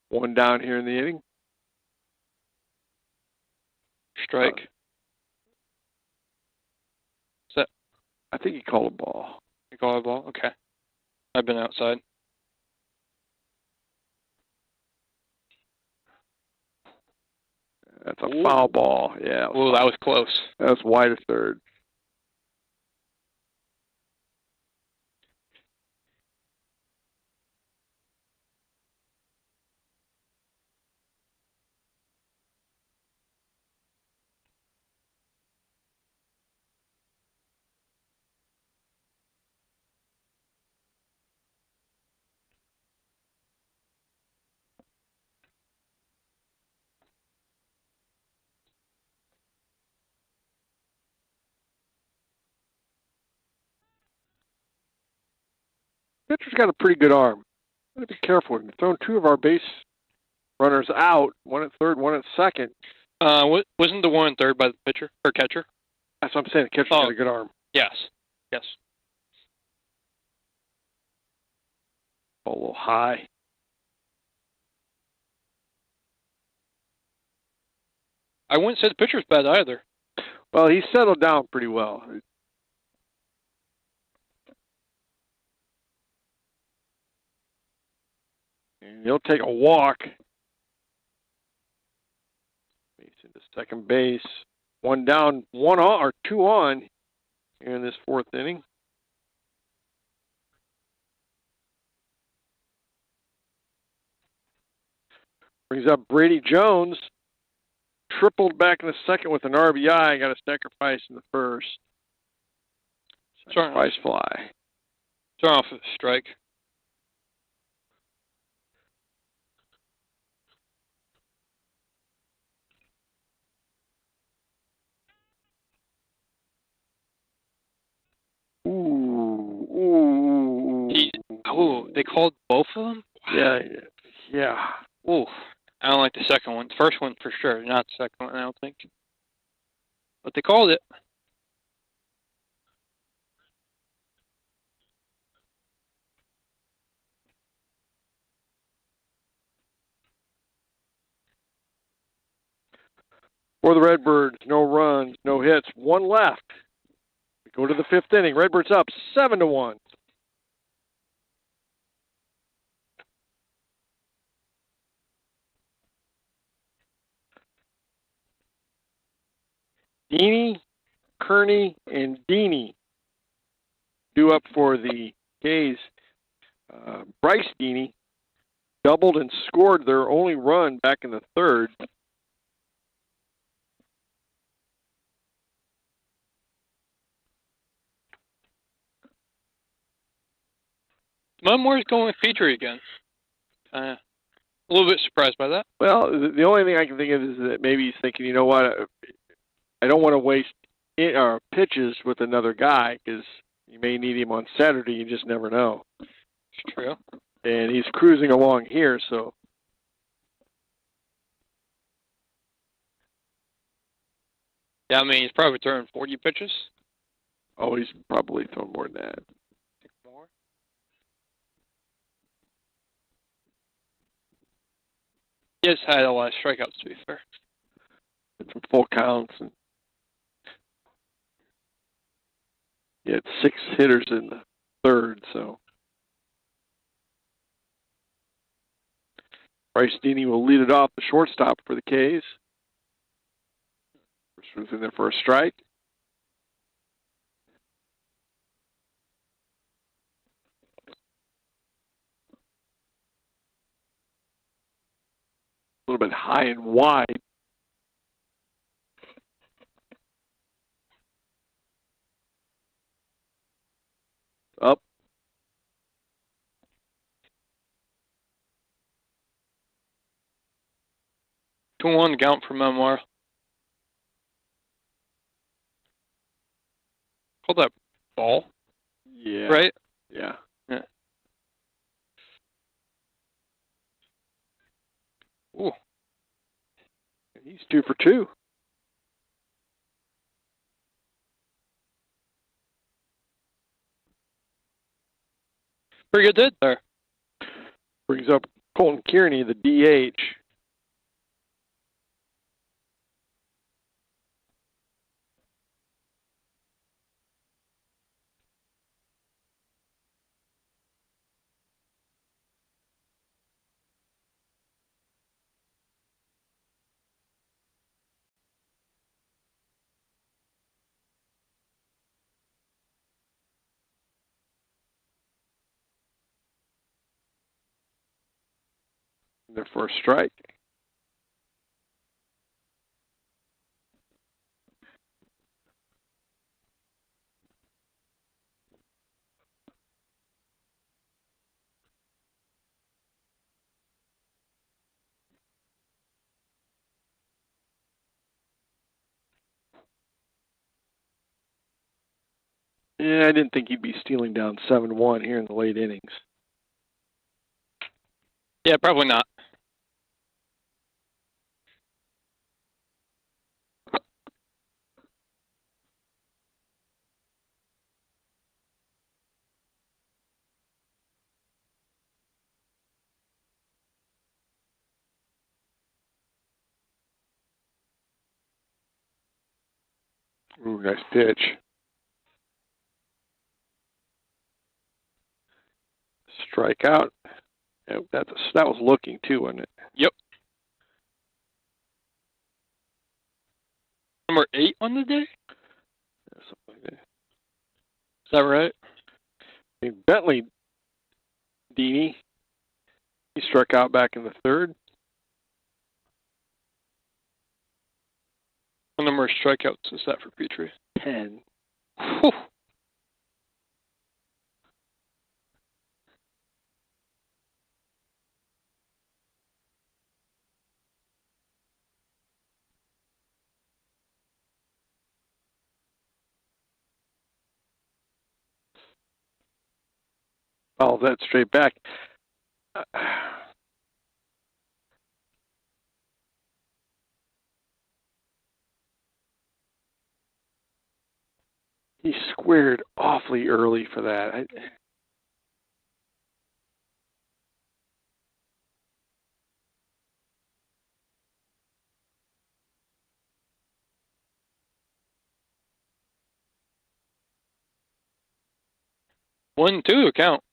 1 down here in the inning. Strike. I think he called a ball. You call it a ball? Okay. I've been outside. That's a foul ball. Yeah. Oh, that was close. That was wide of third. Pitcher's got a pretty good arm. Gotta be careful. We've thrown 2 of our base runners out, 1 at third, 1 at second. Wasn't the 1 in third by the pitcher or catcher? That's what I'm saying. The catcher's got a good arm. Yes. Yes. A little high. I wouldn't say the pitcher's bad either. Well, he settled down pretty well. And he'll take a walk. Base into second base. 1 down, 1 on, or 2 on here in this 4th inning. Brings up Brady Jones. Tripled back in the second with an RBI. Got a sacrifice in the first. Sacrifice fly. Turn off a strike. Ooh. They called both of them? Wow. Yeah. Ooh. I don't like the second one. The first one for sure, not the second one, I don't think. But they called it. For the Redbirds, no runs, no hits, 1 left. We go to the 5th inning. Redbirds up 7-1. Deeney, Kearney, and Deeney due up for the K's. Bryce Deeney doubled and scored their only run back in the 3rd. Metamora's going with Petrie again. A little bit surprised by that. Well, the only thing I can think of is that maybe he's thinking, you know what, I don't want to waste pitches with another guy because You may need him on Saturday. You just never know. It's true. And he's cruising along here, so. Yeah, I mean, he's probably throwing 40 pitches. Oh, he's probably thrown more than that. More. He has had a lot of strikeouts, to be fair. Some full counts. And he had 6 hitters in the third, so. Bryce Deeney will lead it off, the shortstop for the K's. First was in there for a strike. A little bit high and wide. Up. 2-1 count for Metamora. Call that ball. Yeah. Right? Yeah. Yeah. Ooh. He's 2 for 2. Pretty good hit there. Brings up Colton Kearney, the DH. Their first strike. Yeah, I didn't think he'd be stealing down 7-1 here in the late innings. Yeah, probably not. Ooh, nice pitch. Strikeout. Yeah, that was looking too, wasn't it? Yep. Number 8 on the day? Yeah, something like that. Is that right? I mean, Bentley Deeney, he struck out back in the third. What number of strikeouts is that for Petrie? 10. Whew. Follow that straight back. He squared awfully early for that. 1-2 count.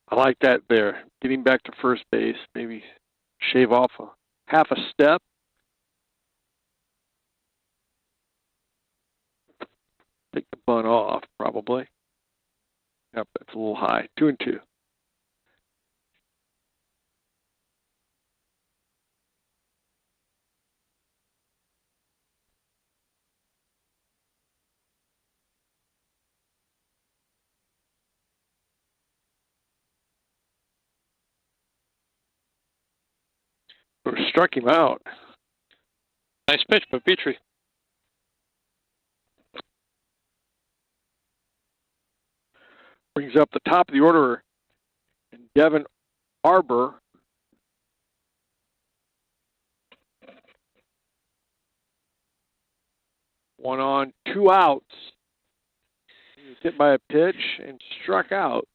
I like that there. Getting back to first base, maybe shave off half a step. Take the bunt off, probably. Yep, that's a little high. 2-2. Or struck him out. Nice pitch by Petrie. Brings up the top of the order, and Devin Arbor. One on, 2 outs. He was hit by a pitch and struck out.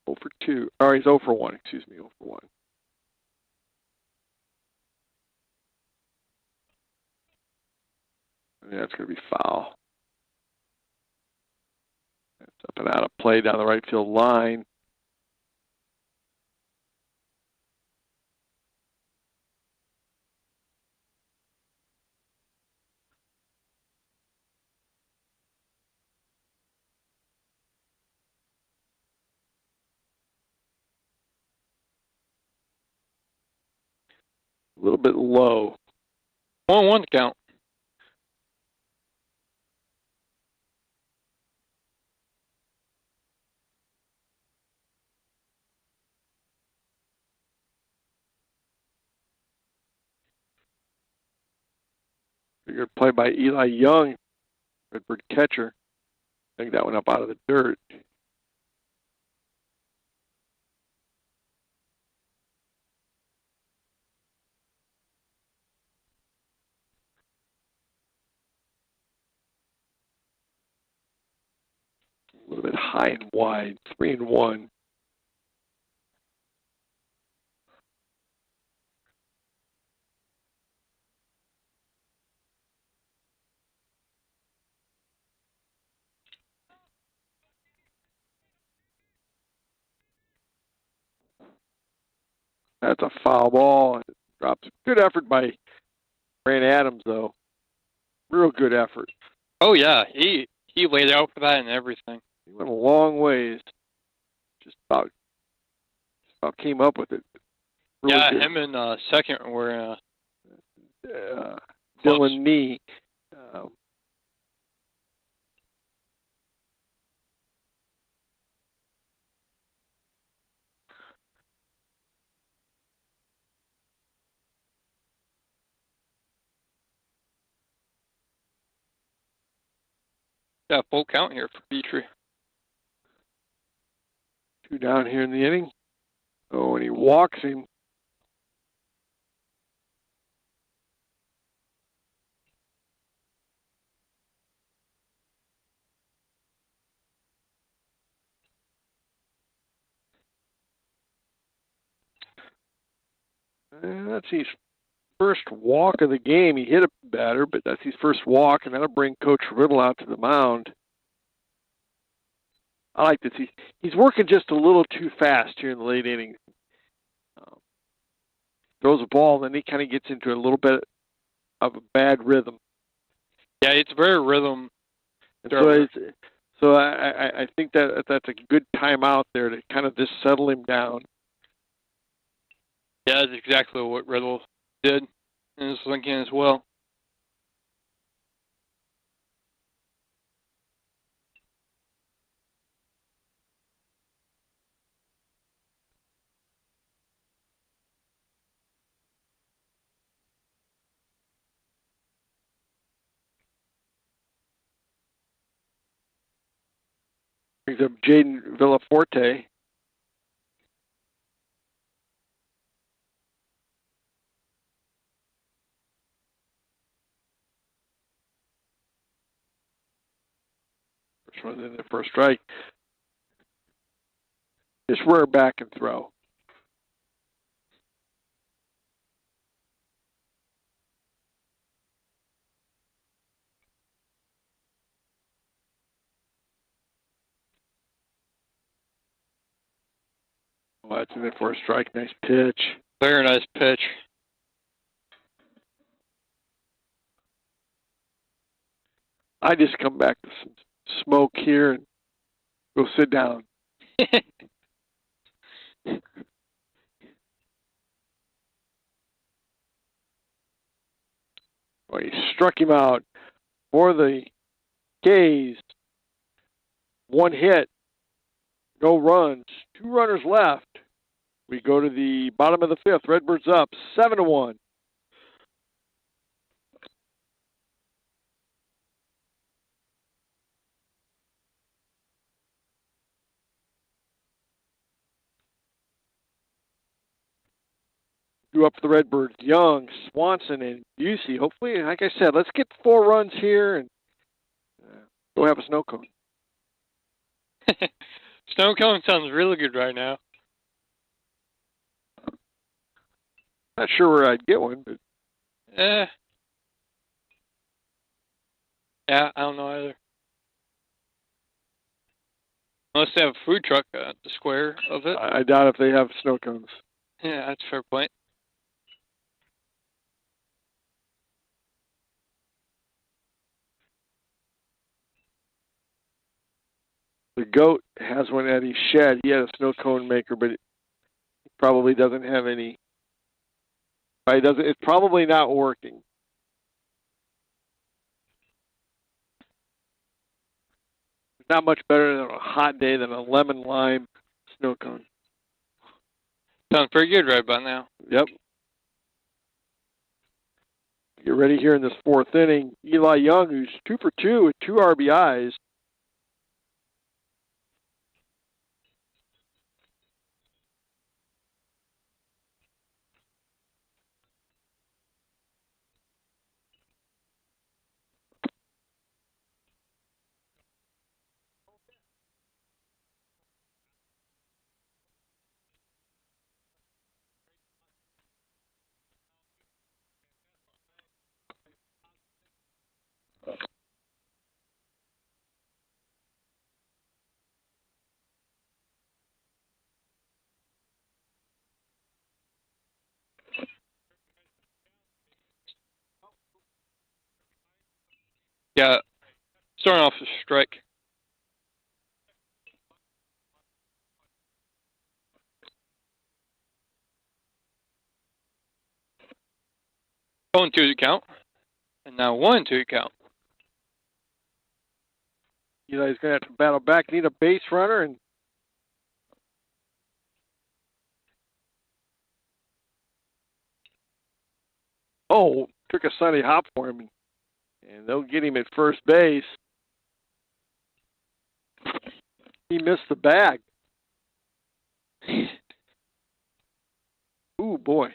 0 for 2. Or he's 0 for 1, excuse me, 0 for 1. And that's going to be foul. That's up and out of play down the right field line. A little bit low. 1-1 count. Good play by Eli Young, Redbird catcher. I think that went up out of the dirt. A little bit high and wide, 3-1. That's a foul ball. It drops. Good effort by Brand Adams, though. Real good effort. Oh, yeah. He laid out for that and everything. He went a long ways. Just about came up with it. Really yeah, good. Him and second were Dylan Nee. yeah, full count here for Petrie. 2 down here in the inning. Oh, and he walks him. And that's his first walk of the game. He hit a batter, but that's his first walk, and that'll bring Coach Riddle out to the mound. I like this. He's working just a little too fast here in the late innings. Throws a ball, and then he kind of gets into a little bit of a bad rhythm. Yeah, it's very rhythm. So I think that's a good timeout there to kind of just settle him down. Yeah, that's exactly what Riddle did in his Lincoln as well. Brings up Jaden Villaforte. First one's in there for a strike. Just rear back and throw. Well, that's in there for a strike. Nice pitch. Very nice pitch. I just come back to some smoke here and go sit down. Well, he struck him out for the K's. 1 hit, no runs, 2 runners left. We go to the bottom of the fifth. Redbirds up 7-1. Up for the Redbirds, Young, Swanson, and Busey. Hopefully, like I said, let's get 4 runs here and go have a snow cone. Snow cone sounds really good right now. Not sure where I'd get one, but yeah, I don't know either. Unless they have a food truck at the square of it. I doubt if they have snow cones. Yeah, that's a fair point. The goat has one at his shed. He had a snow cone maker, but it probably doesn't have any. It's probably not working. It's not much better than a hot day than a lemon lime snow cone. Sounds pretty good right about now. Yep. Get ready here in this 4th inning. Eli Young, who's 2 for 2 with 2 RBIs. Yeah, starting off a strike. Going to the count. And now 1-2 count. Eli's going to have to battle back, need a base runner, and took a sunny hop for him, and they'll get him at first base. He missed the bag. Ooh, boy.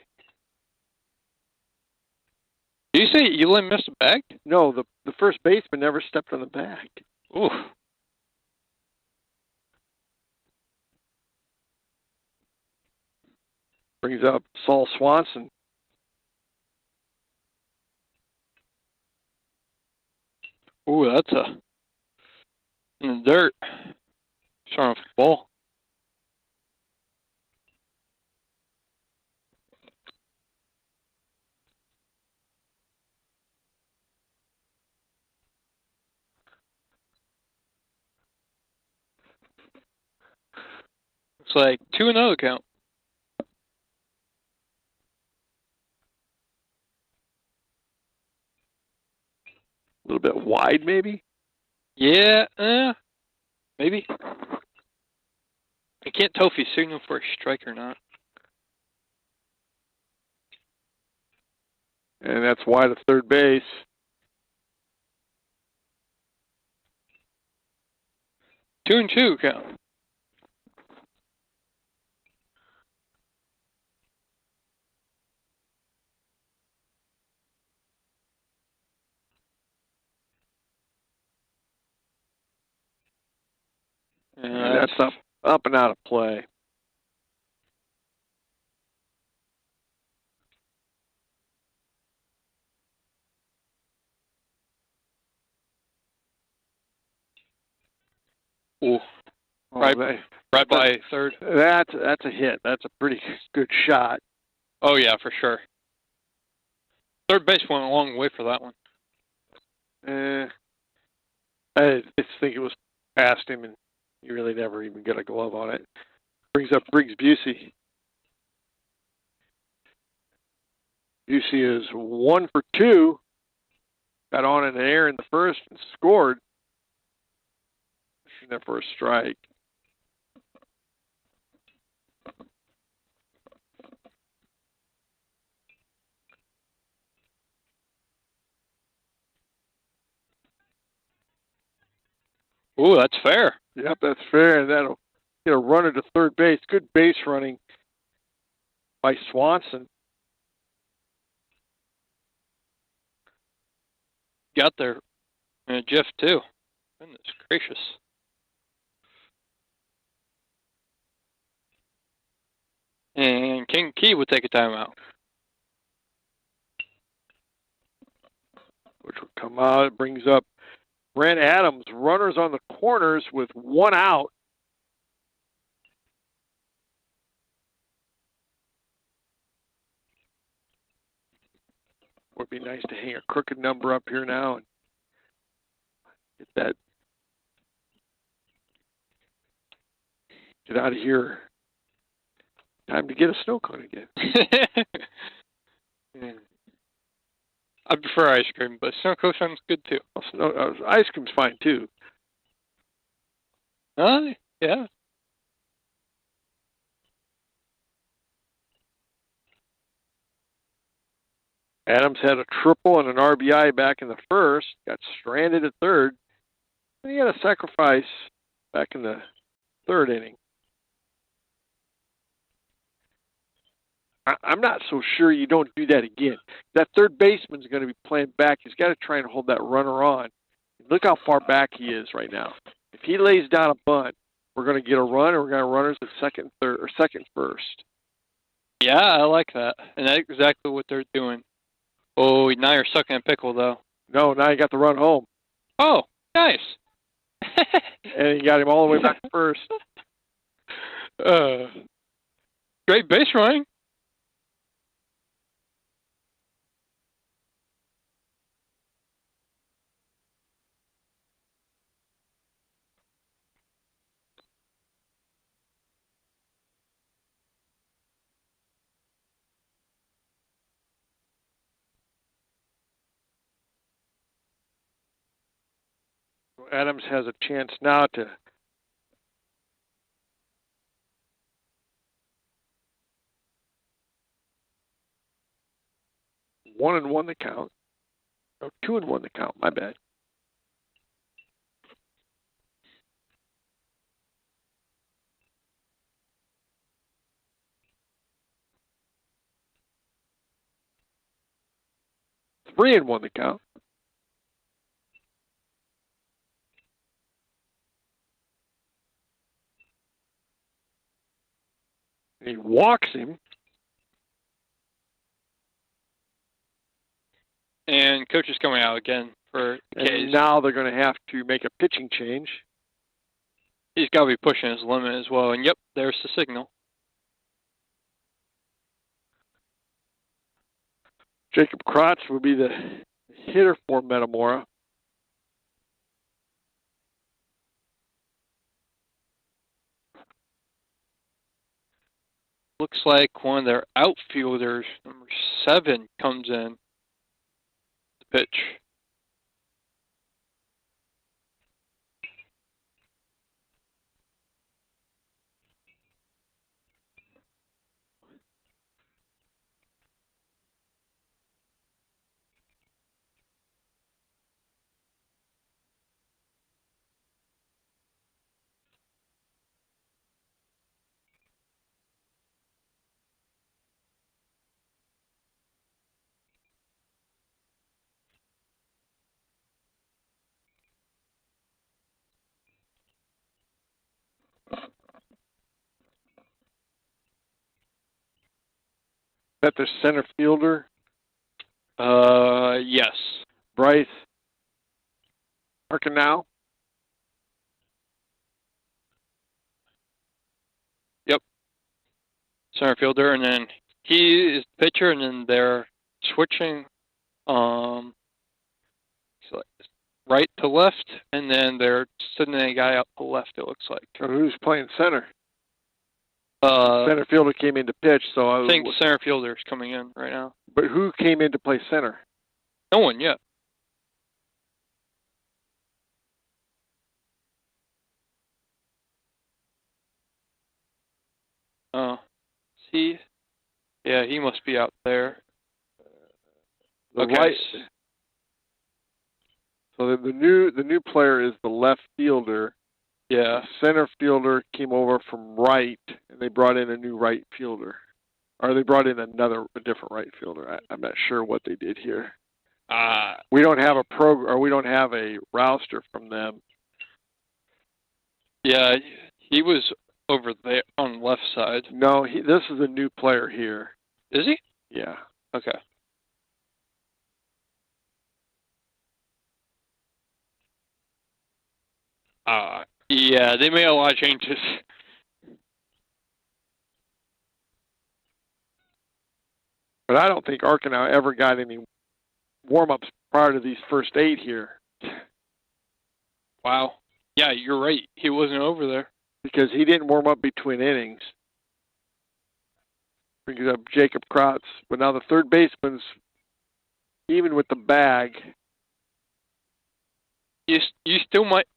Did you say Eli missed the bag? No, the first baseman never stepped on the bag. Ooh. Brings up Saul Swanson. Ooh, that's in the dirt. Starting off the ball. It's like 2-0 count. A little bit wide, maybe? Yeah, maybe. I can't tell if he's signaling for a strike or not. And that's wide of third base. Two and two count. And that's up and out of play. Ooh. Right by third. That's a hit. That's a pretty good shot. Oh, yeah, for sure. Third base went a long way for that one. I just think it was past him, and you really never even get a glove on it. Brings up Briggs Busey. Busey is 1 for 2. Got on in the air in the first and scored. Their first strike. Ooh, that's fair. Yep, that's fair, and that'll get a runner to third base. Good base running by Swanson. Got there. And Jeff, too. Goodness gracious. And Kankakee will take a timeout. Which will come out. It brings up Brent Adams. Runners on the corners with one out. Would be nice to hang a crooked number up here now and get that. Get out of here. Time to get a snow cone again. I prefer ice cream, but snow cone sounds good too. Ice cream's fine too. Yeah. Adams had a triple and an RBI back in the first. Got stranded at third. And he had a sacrifice back in the third inning. I'm not so sure you don't do that again. That third baseman's going to be playing back. He's got to try and hold that runner on. Look how far back he is right now. If he lays down a bunt, we're going to get a run, and we're going to runners at second, third, or second, first. Yeah, I like that. And that's exactly what they're doing. Oh, now you're stuck in a pickle, though. No, now you got the run home. Oh, nice. And you got him all the way back to first. Great base running. Adams has a chance now to one and one the count. No, 2-1 the count. My bad. Three and one the count. He walks him. And coach is coming out again for K's. And now they're going to have to make a pitching change. He's got to be pushing his limit as well. And, yep, there's the signal. Jacob Krotz will be the hitter for Metamora. Looks like one of their outfielders, number 7, comes in to pitch. Is that their center fielder? Yes. Bryce Harkenow. Yep. Center fielder, and then he is the pitcher, and then they're switching right to left, and then they're sending a guy out to left, it looks like. So who's playing center? Center fielder came in to pitch, so I think center fielder is coming in right now. But who came in to play center? No one yet. See? Yeah, he must be out there. So So the new player is the left fielder. Yeah. The center fielder came over from right, and they brought in a new right fielder. Or they brought in a different right fielder. I'm not sure what they did here. We don't have we don't have a roster from them. Yeah, he was over there on the left side. No, this is a new player here. Is he? Yeah. Okay. Yeah, they made a lot of changes. But I don't think Arkansas ever got any warm-ups prior to these first 8 here. Wow. Yeah, you're right. He wasn't over there. Because he didn't warm up between innings. Brings up Jacob Krotz. But now the third baseman's even with the bag. You still might,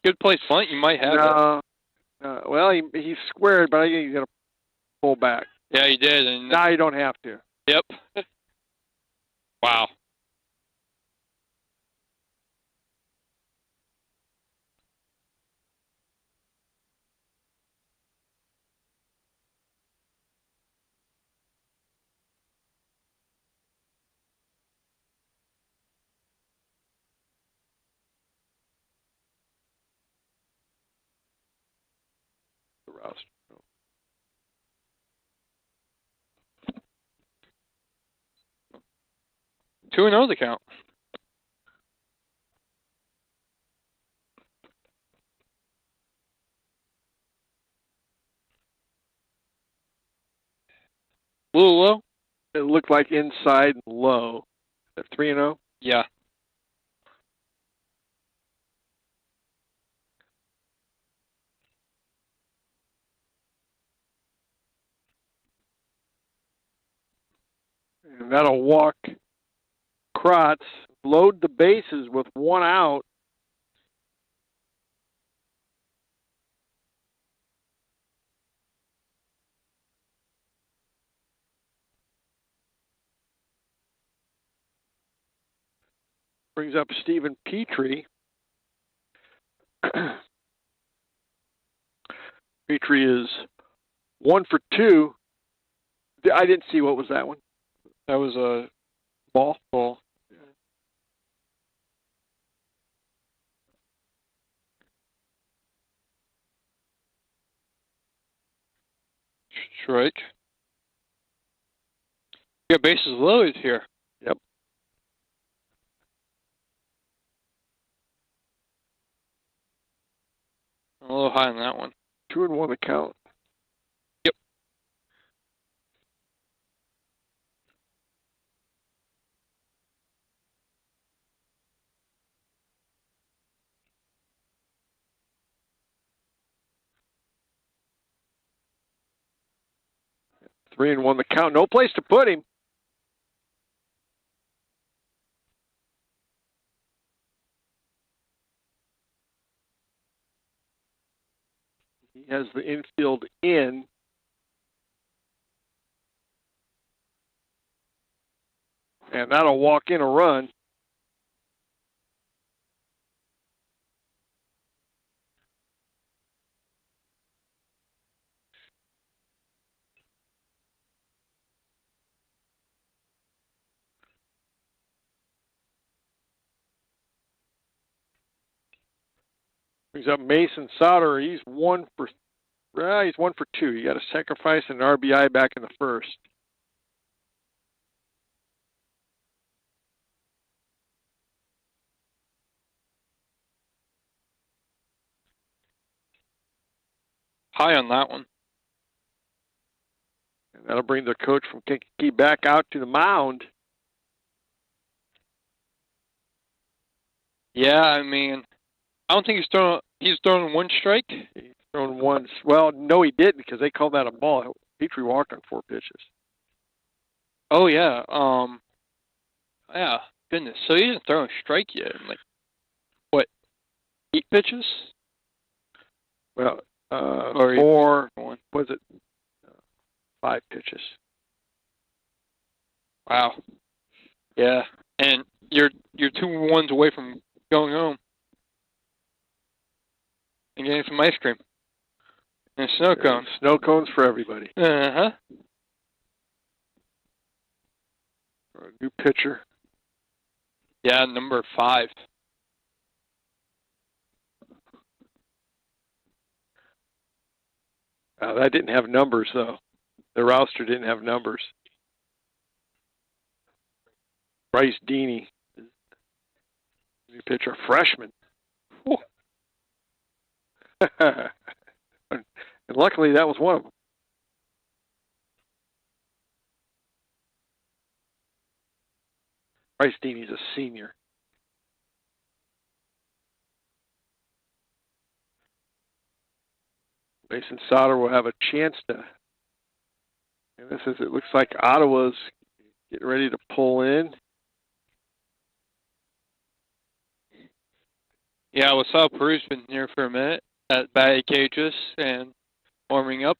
good place bunt, you might have it. Well, he squared, but I think he's going to pull back. Yeah, he did. And now you don't have to. Yep. Wow. The roster. 2-0 the count. A little low? It looked like inside and low. At 3-0? Yeah. And that'll walk Krotz, load the bases with 1 out. Brings up Stephen Petrie. Petrie is 1 for 2. I didn't see what was that one. That was a ball. Strike. You got bases loaded here. Yep. A little high on that one. 2-1 the count. Yep. Three and 1 the count. No place to put him. He has the infield in. And that'll walk in a run. Brings up Mason Sauter. He's 1 for 2. You got a sacrifice and an RBI back in the first. High on that one. And that'll bring the coach from Kankakee back out to the mound. Yeah, I mean, I don't think he's thrown 1 strike. He's thrown 1. Well, no, he didn't because they called that a ball. Petrie walked on 4 pitches. Oh yeah. Yeah. Goodness. So he didn't throw a strike yet. Like, what? 8 pitches? Well, or 4. Was it 5 pitches? Wow. Yeah. And you're 2 1s away from going home and getting some ice cream and snow cones. Snow cones for everybody. Uh-huh. A new pitcher. Yeah, number 5. That didn't have numbers, though. The roster didn't have numbers. Bryce Deeney, new pitcher, freshman. And luckily, that was one of them. Bryce Deeney's a senior. Mason Sauter will have a chance to. And this is, it looks like Ottawa's getting ready to pull in. Yeah, LaSalle Peru's been here for a minute at batting cages and warming up.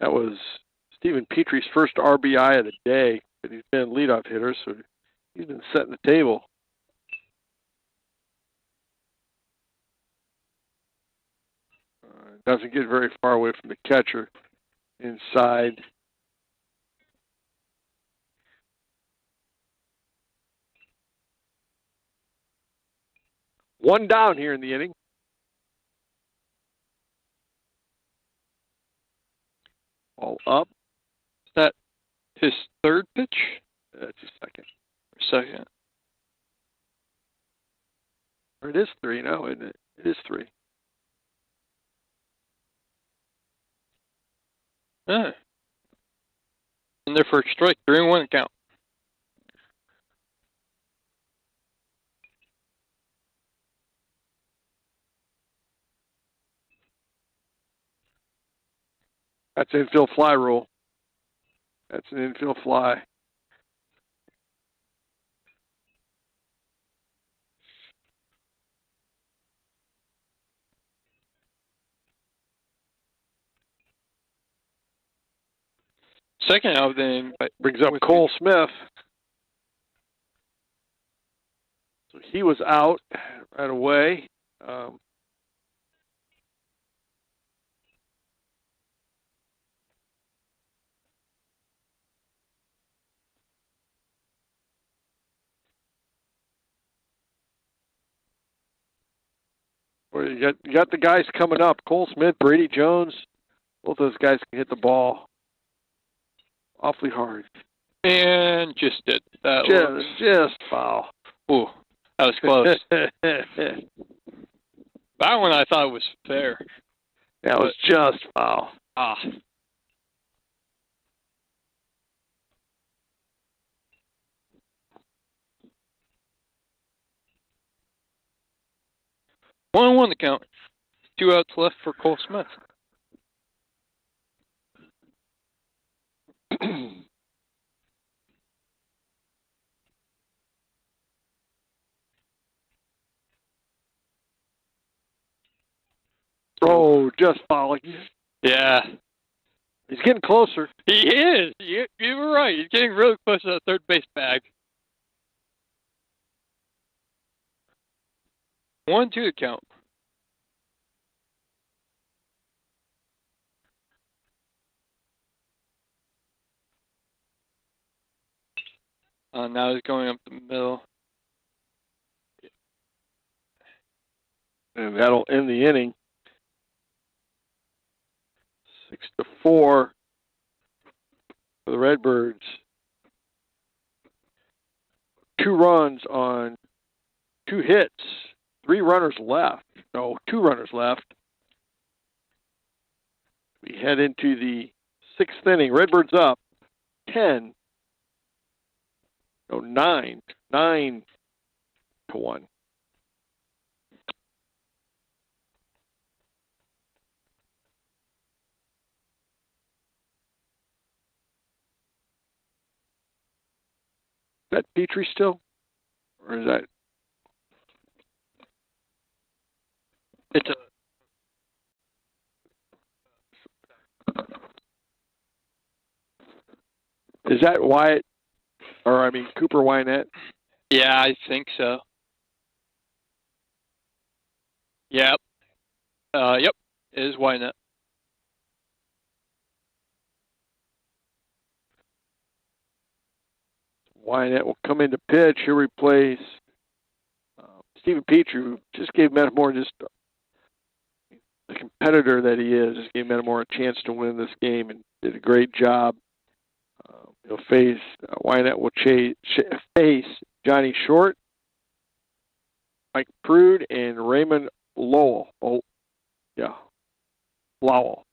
That was Stephen Petrie's first RBI of the day, but he's been a leadoff hitter, so he's been setting the table. Doesn't get very far away from the catcher inside. One down here in the inning. All up. Is that his third pitch? That's his second. Second. Or it is 3 now, isn't it? It is 3. Yeah. And their first strike, 3-1 count. That's infield fly rule. That's an infield fly. Second out of the inning. Brings up Cole Smith. So he was out right away. Well, you got the guys coming up. Cole Smith, Brady Jones. Both those guys can hit the ball awfully hard. And just did. Just foul. Ooh, that was close. That one I thought was fair. That was just foul. Ah. One to count. 2 outs left for Cole Smith. Oh, just foul. Yeah. He's getting closer. He is. You were right. He's getting really close to the third base bag. 1-2 to count. Now he's going up the middle. And that'll end the inning. 6-4 for the Redbirds. 2 runs on 2 hits. 3 runners left. No, 2 runners left. We head into the 6th inning. Redbirds up 10. No, 9. 9-1. Is that Petrie still? Or is that? It's a Is that Wyatt? Or, I mean, Cooper Wynette? Yeah, I think so. Yep. Yep. It is Wynette. Wynette will come into pitch. He'll replace Stephen Petrie, who just gave Metamora just the competitor that he is, just gave Metamora a chance to win this game and did a great job. He'll face, Wynette will face Johnny Short, Mike Prude, and Raymond Lowell. Oh, yeah, Lowell.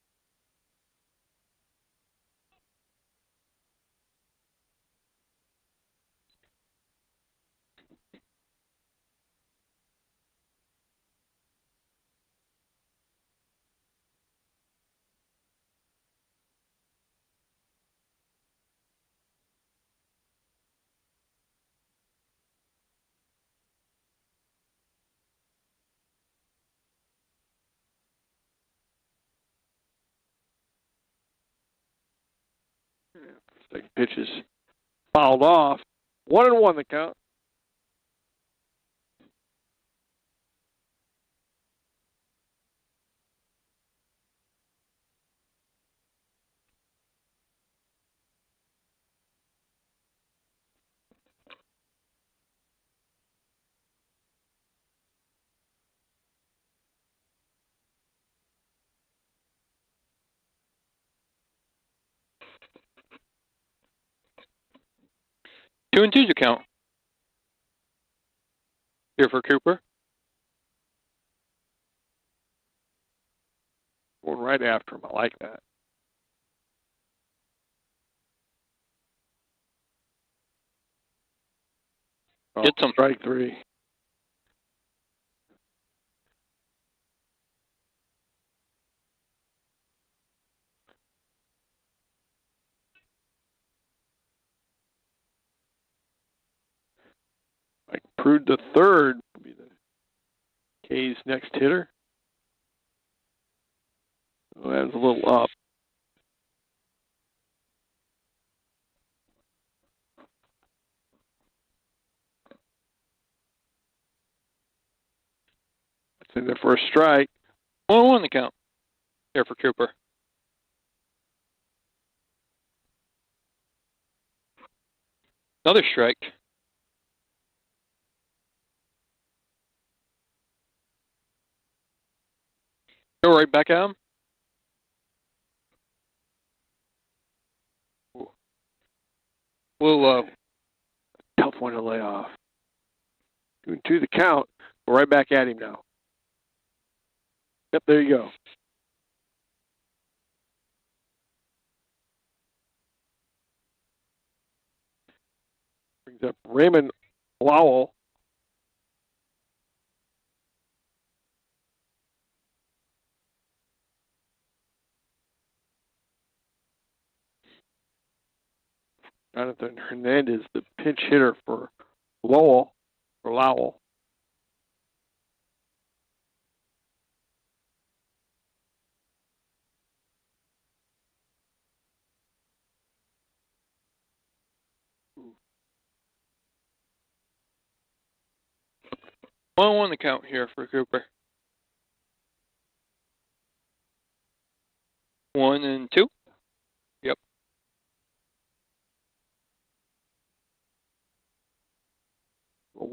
Second pitch is fouled off. 1-1 the count. Two and two's a count. Here for Cooper. Going right after him. I like that. Get some. Strike 3. Mike Prude the third will be the K's next hitter. Oh, that was a little up. That's in there for a strike. 1-1 the count. Here for Cooper. Another strike. Go right back at him. We'll Tough one to lay off. 2-2 the count. Go right back at him now. Yep, there you go. Brings up Raymond Lowell. Jonathan Hernandez, the pinch hitter for Lowell. 1-1 the count here for Cooper. 1 and 2. Yep.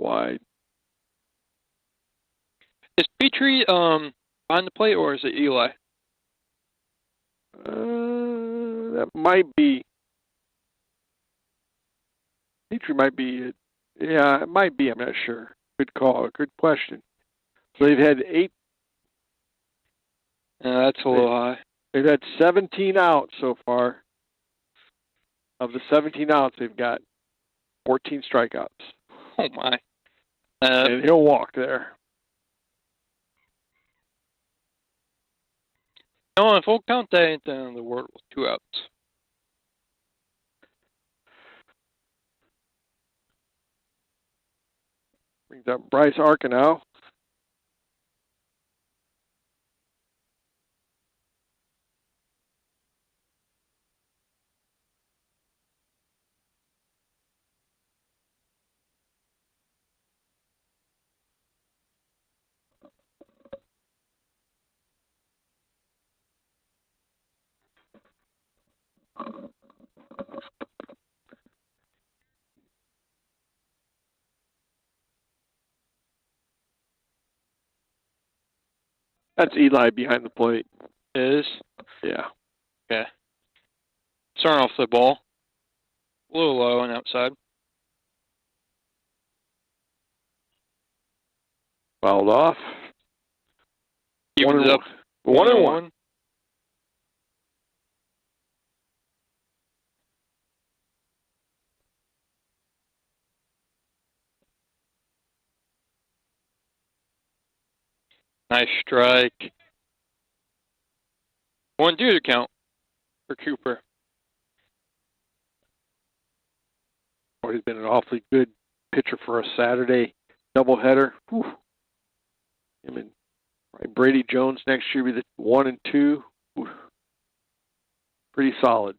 wide. Is Petrie on the plate, or is it Eli? That might be. Petrie might be. Yeah, it might be. I'm not sure. Good call. Good question. So they've had 8. That's a little high. They've had 17 outs so far. Of the 17 outs, they've got 14 strikeouts. Oh, my. And he'll walk there. No, on full count, that ain't the end of the world with 2 outs. Brings up Bryce Arcanow. That's Eli behind the plate. It is? Yeah. Okay. Starting off the ball. A little low on outside. Fouled off. Evens up. 1-1. Nice strike. 1-2 to count for Cooper. Oh, he's been an awfully good pitcher for a Saturday doubleheader. Whew. Him and Brady Jones next year will be the 1 and 2. Whew. Pretty solid.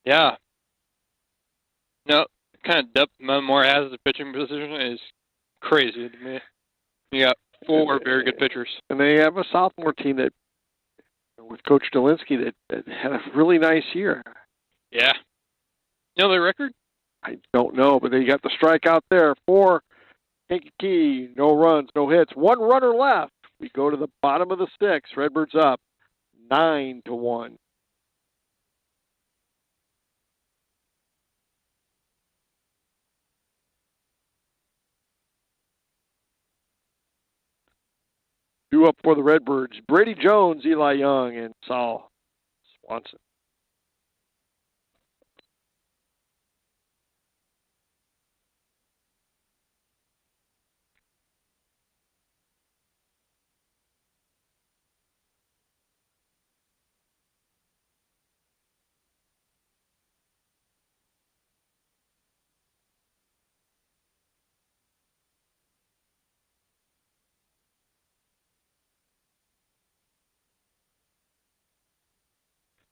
Yeah. No, kind of depth Metamora has at the pitching position is crazy to me. You got 4 very good pitchers. And they have a sophomore team that, with Coach Dolinsky, that had a really nice year. Yeah. You know their record? I don't know, but they got the strikeout there for Kankakee. No runs, no hits. 1 runner left. We go to the bottom of the 6th. Redbirds up 9-1. Due up for the Redbirds, Brady Jones, Eli Young, and Saul Swanson.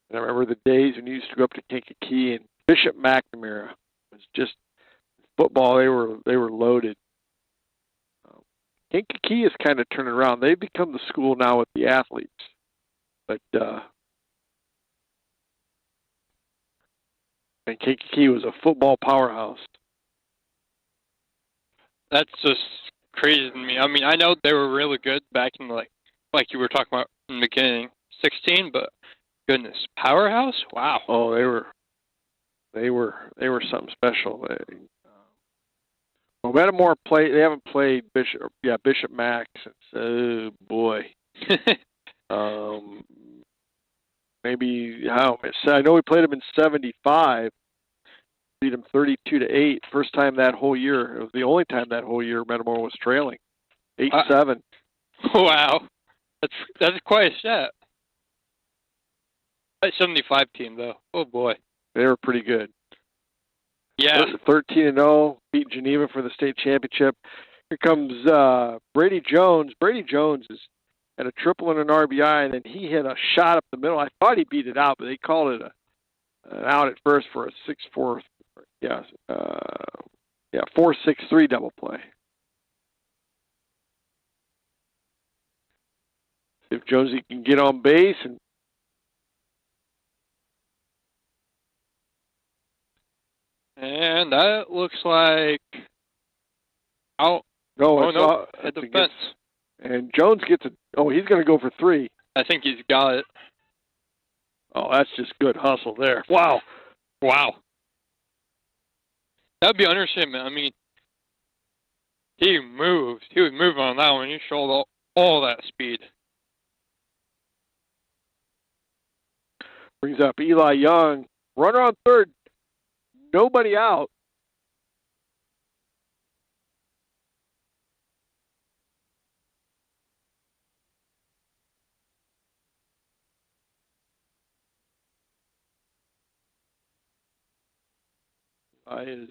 And I remember the days when you used to go up to Kankakee and Bishop McNamara was just football. They were loaded. Kankakee is kind of turning around. They've become the school now with the athletes, but and Kankakee was a football powerhouse. That's just crazy to me. I mean, I know they were really good back in like you were talking about in the beginning, 16, but goodness, powerhouse? Wow. Oh, they were something special. Well, Metamora they haven't played Bishop Max since, oh boy. Maybe, I know we played them in 75, beat them 32-8, first time that whole year. It was the only time that whole year Metamora was trailing, 8-7. Wow. That's quite a stat. That 75 team, though. Oh, boy. They were pretty good. Yeah. 13-0, beat Geneva for the state championship. Here comes Brady Jones. Brady Jones had a triple and an RBI, and then he hit a shot up the middle. I thought he beat it out, but they called it an out at first for a 6-4, 4-6-3 double play. See if Jonesy can get on base And that looks like out. No, Oh, it's no. Hit the fence. And Jones gets it. Oh, he's going to go for 3. I think he's got it. Oh, that's just good hustle there. Wow. Wow. That'd be understatement. I mean, he moved. He was moving on that one. He showed all that speed. Brings up Eli Young. Runner on third. Nobody out. Is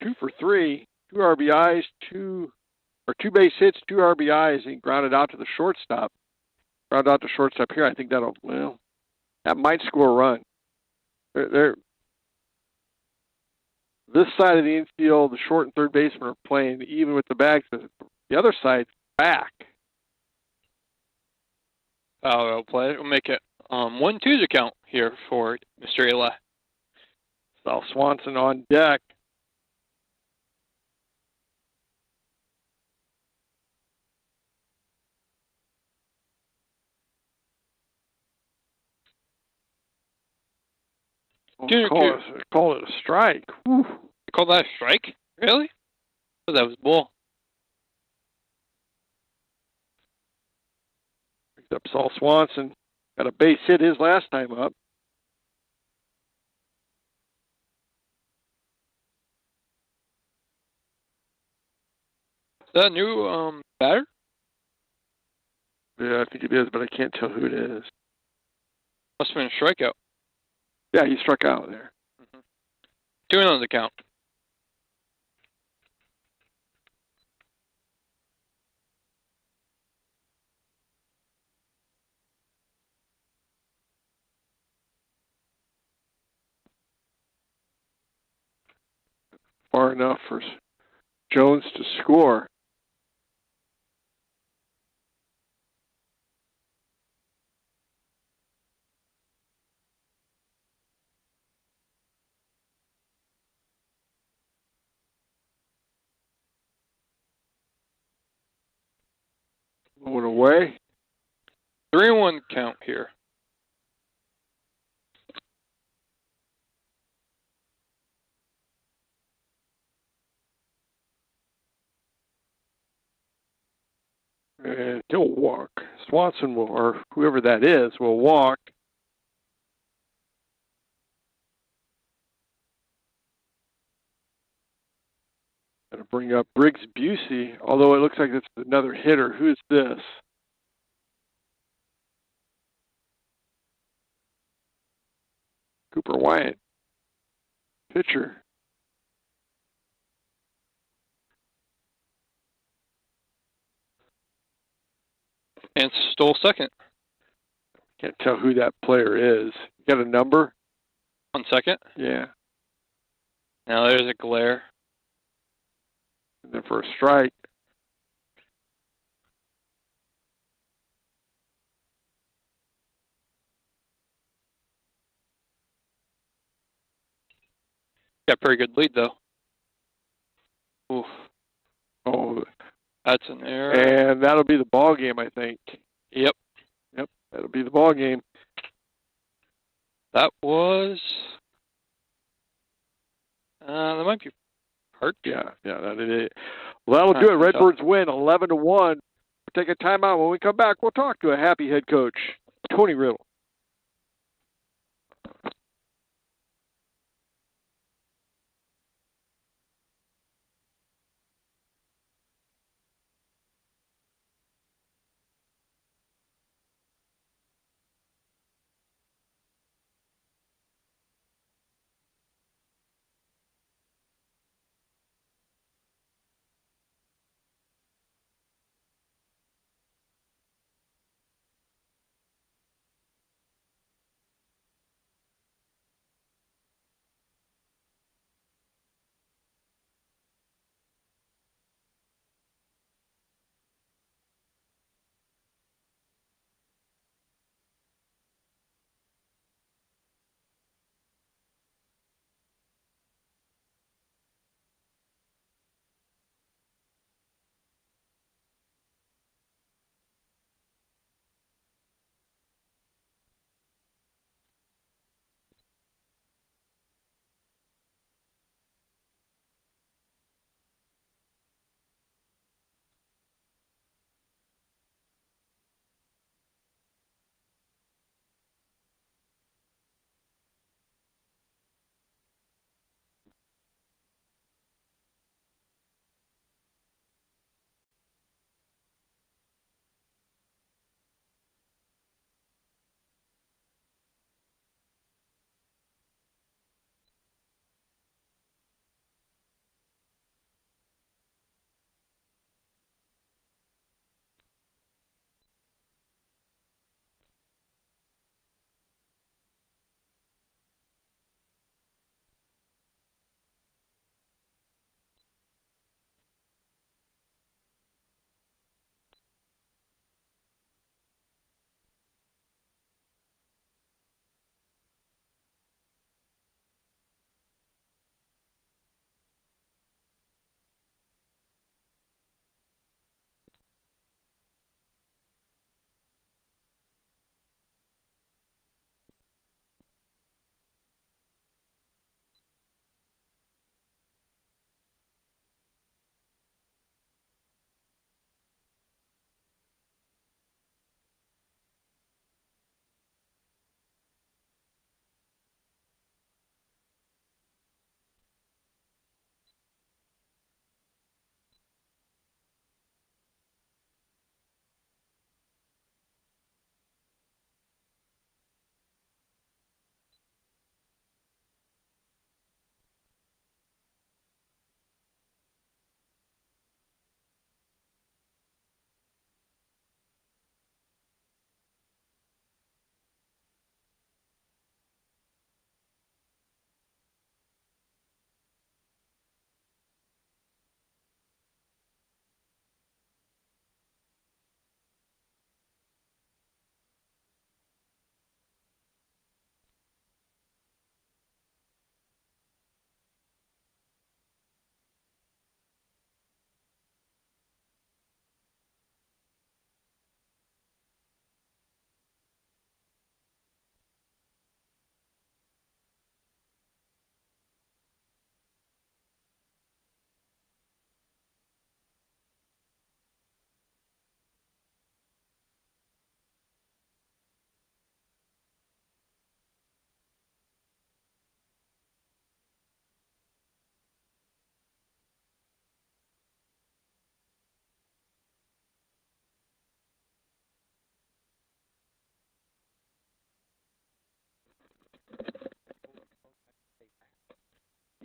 2 for 3, 2 RBIs, 2 base hits, 2 RBIs. He grounded out to the shortstop. Grounded out to shortstop here. I think that might score a run. This side of the infield, the short and third baseman are playing even with the bags. The other side's back. We'll play it. We'll make it 1-2 to count here for Mr. Eli. Sal Swanson on deck. Call it a strike. Whew. You call that a strike? Really? I thought that was ball. Picked up Sal Swanson. Got a base hit his last time up. Is that a new batter? Yeah, I think it is, but I can't tell who it is. Must have been a strikeout. Yeah, he struck out there. 2 on the count. Far enough for Jones to score. Going away. 3-1 count here. And he'll walk. Swanson will, or whoever that is, will walk. Going to bring up Briggs Busey, although it looks like it's another hitter. Who is this? Cooper Wyatt, pitcher. And stole second. Can't tell who that player is. You got a number? On second? Yeah. Now there's a glare. And then for a strike. Got pretty good lead, though. Oof. Oh, that's an error. And that'll be the ball game, I think. Yep. Yep, that'll be the ball game. That was... that might be hurt. Yeah, that is it. Well, that'll do it. Redbirds win 11-1. We'll take a timeout. When we come back, we'll talk to a happy head coach, Tony Riddle.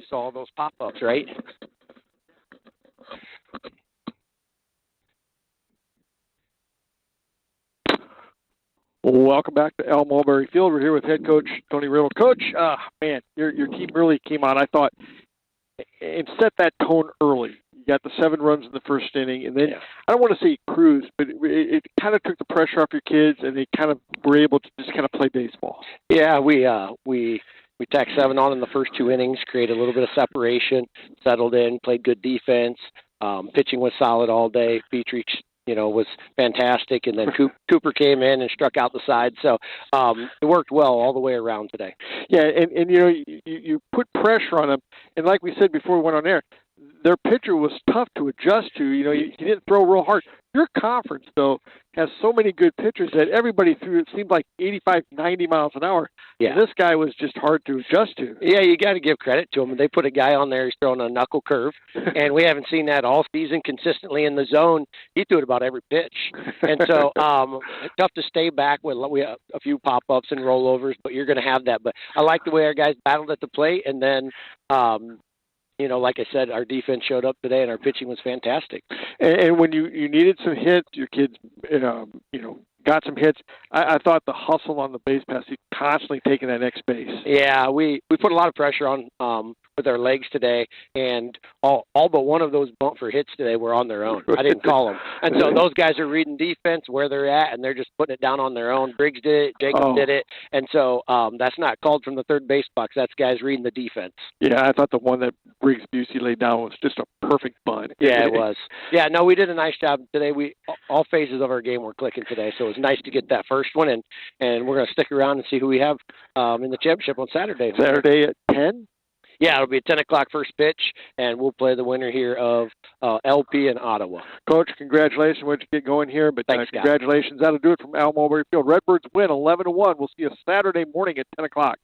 saw those pop-ups, right? Welcome back to Al Mulberry Field. We're here with head coach Tony Riddle. Coach, man, your team really came on, I thought, and set that tone early. You got the 7 runs in the first inning, and then I don't want to say cruise, but it kind of took the pressure off your kids, and they kind of were able to just kind of play baseball. Yeah, we tacked 7 on in the first 2 innings, created a little bit of separation, settled in, played good defense. Pitching was solid all day. Beatrice, was fantastic, and then Cooper came in and struck out the side. So it worked well all the way around today. Yeah, and you put pressure on them, and like we said before we went on air, their pitcher was tough to adjust to. He didn't throw real hard. Your conference, though, has so many good pitchers that everybody threw, it seemed like 85, 90 miles an hour. Yeah. And this guy was just hard to adjust to. Yeah, you got to give credit to him. They put a guy on there who's throwing a knuckle curve, and we haven't seen that all season consistently in the zone. He threw it about every pitch. And so it's tough to stay back with a few pop-ups and rollovers, but you're going to have that. But I like the way our guys battled at the plate, and then like I said, our defense showed up today, and our pitching was fantastic. And when you needed some hits, your kids, got some hits. I thought the hustle on the base pass, he constantly taking that next base. Yeah, we put a lot of pressure on with our legs today, and all but one of those bunt for hits today were on their own. I didn't call them. And so those guys are reading defense where they're at, and they're just putting it down on their own. Briggs did it. Jacobs did it. And so that's not called from the third base box. That's guys reading the defense. Yeah, I thought the one that Briggs Busey laid down was just a perfect bunt. Yeah, it was. Yeah, no, we did a nice job today. All phases of our game were clicking today, so it was nice to get that first one, and we're going to stick around and see who we have in the championship on Saturday. Saturday at 10? Yeah, it'll be a 10 o'clock first pitch, and we'll play the winner here of LP in Ottawa. Coach, congratulations. Why don't you get going here? But thanks, congratulations. That'll do it from Al Mulberry Field. Redbirds win 11-1. We'll see you Saturday morning at 10 o'clock.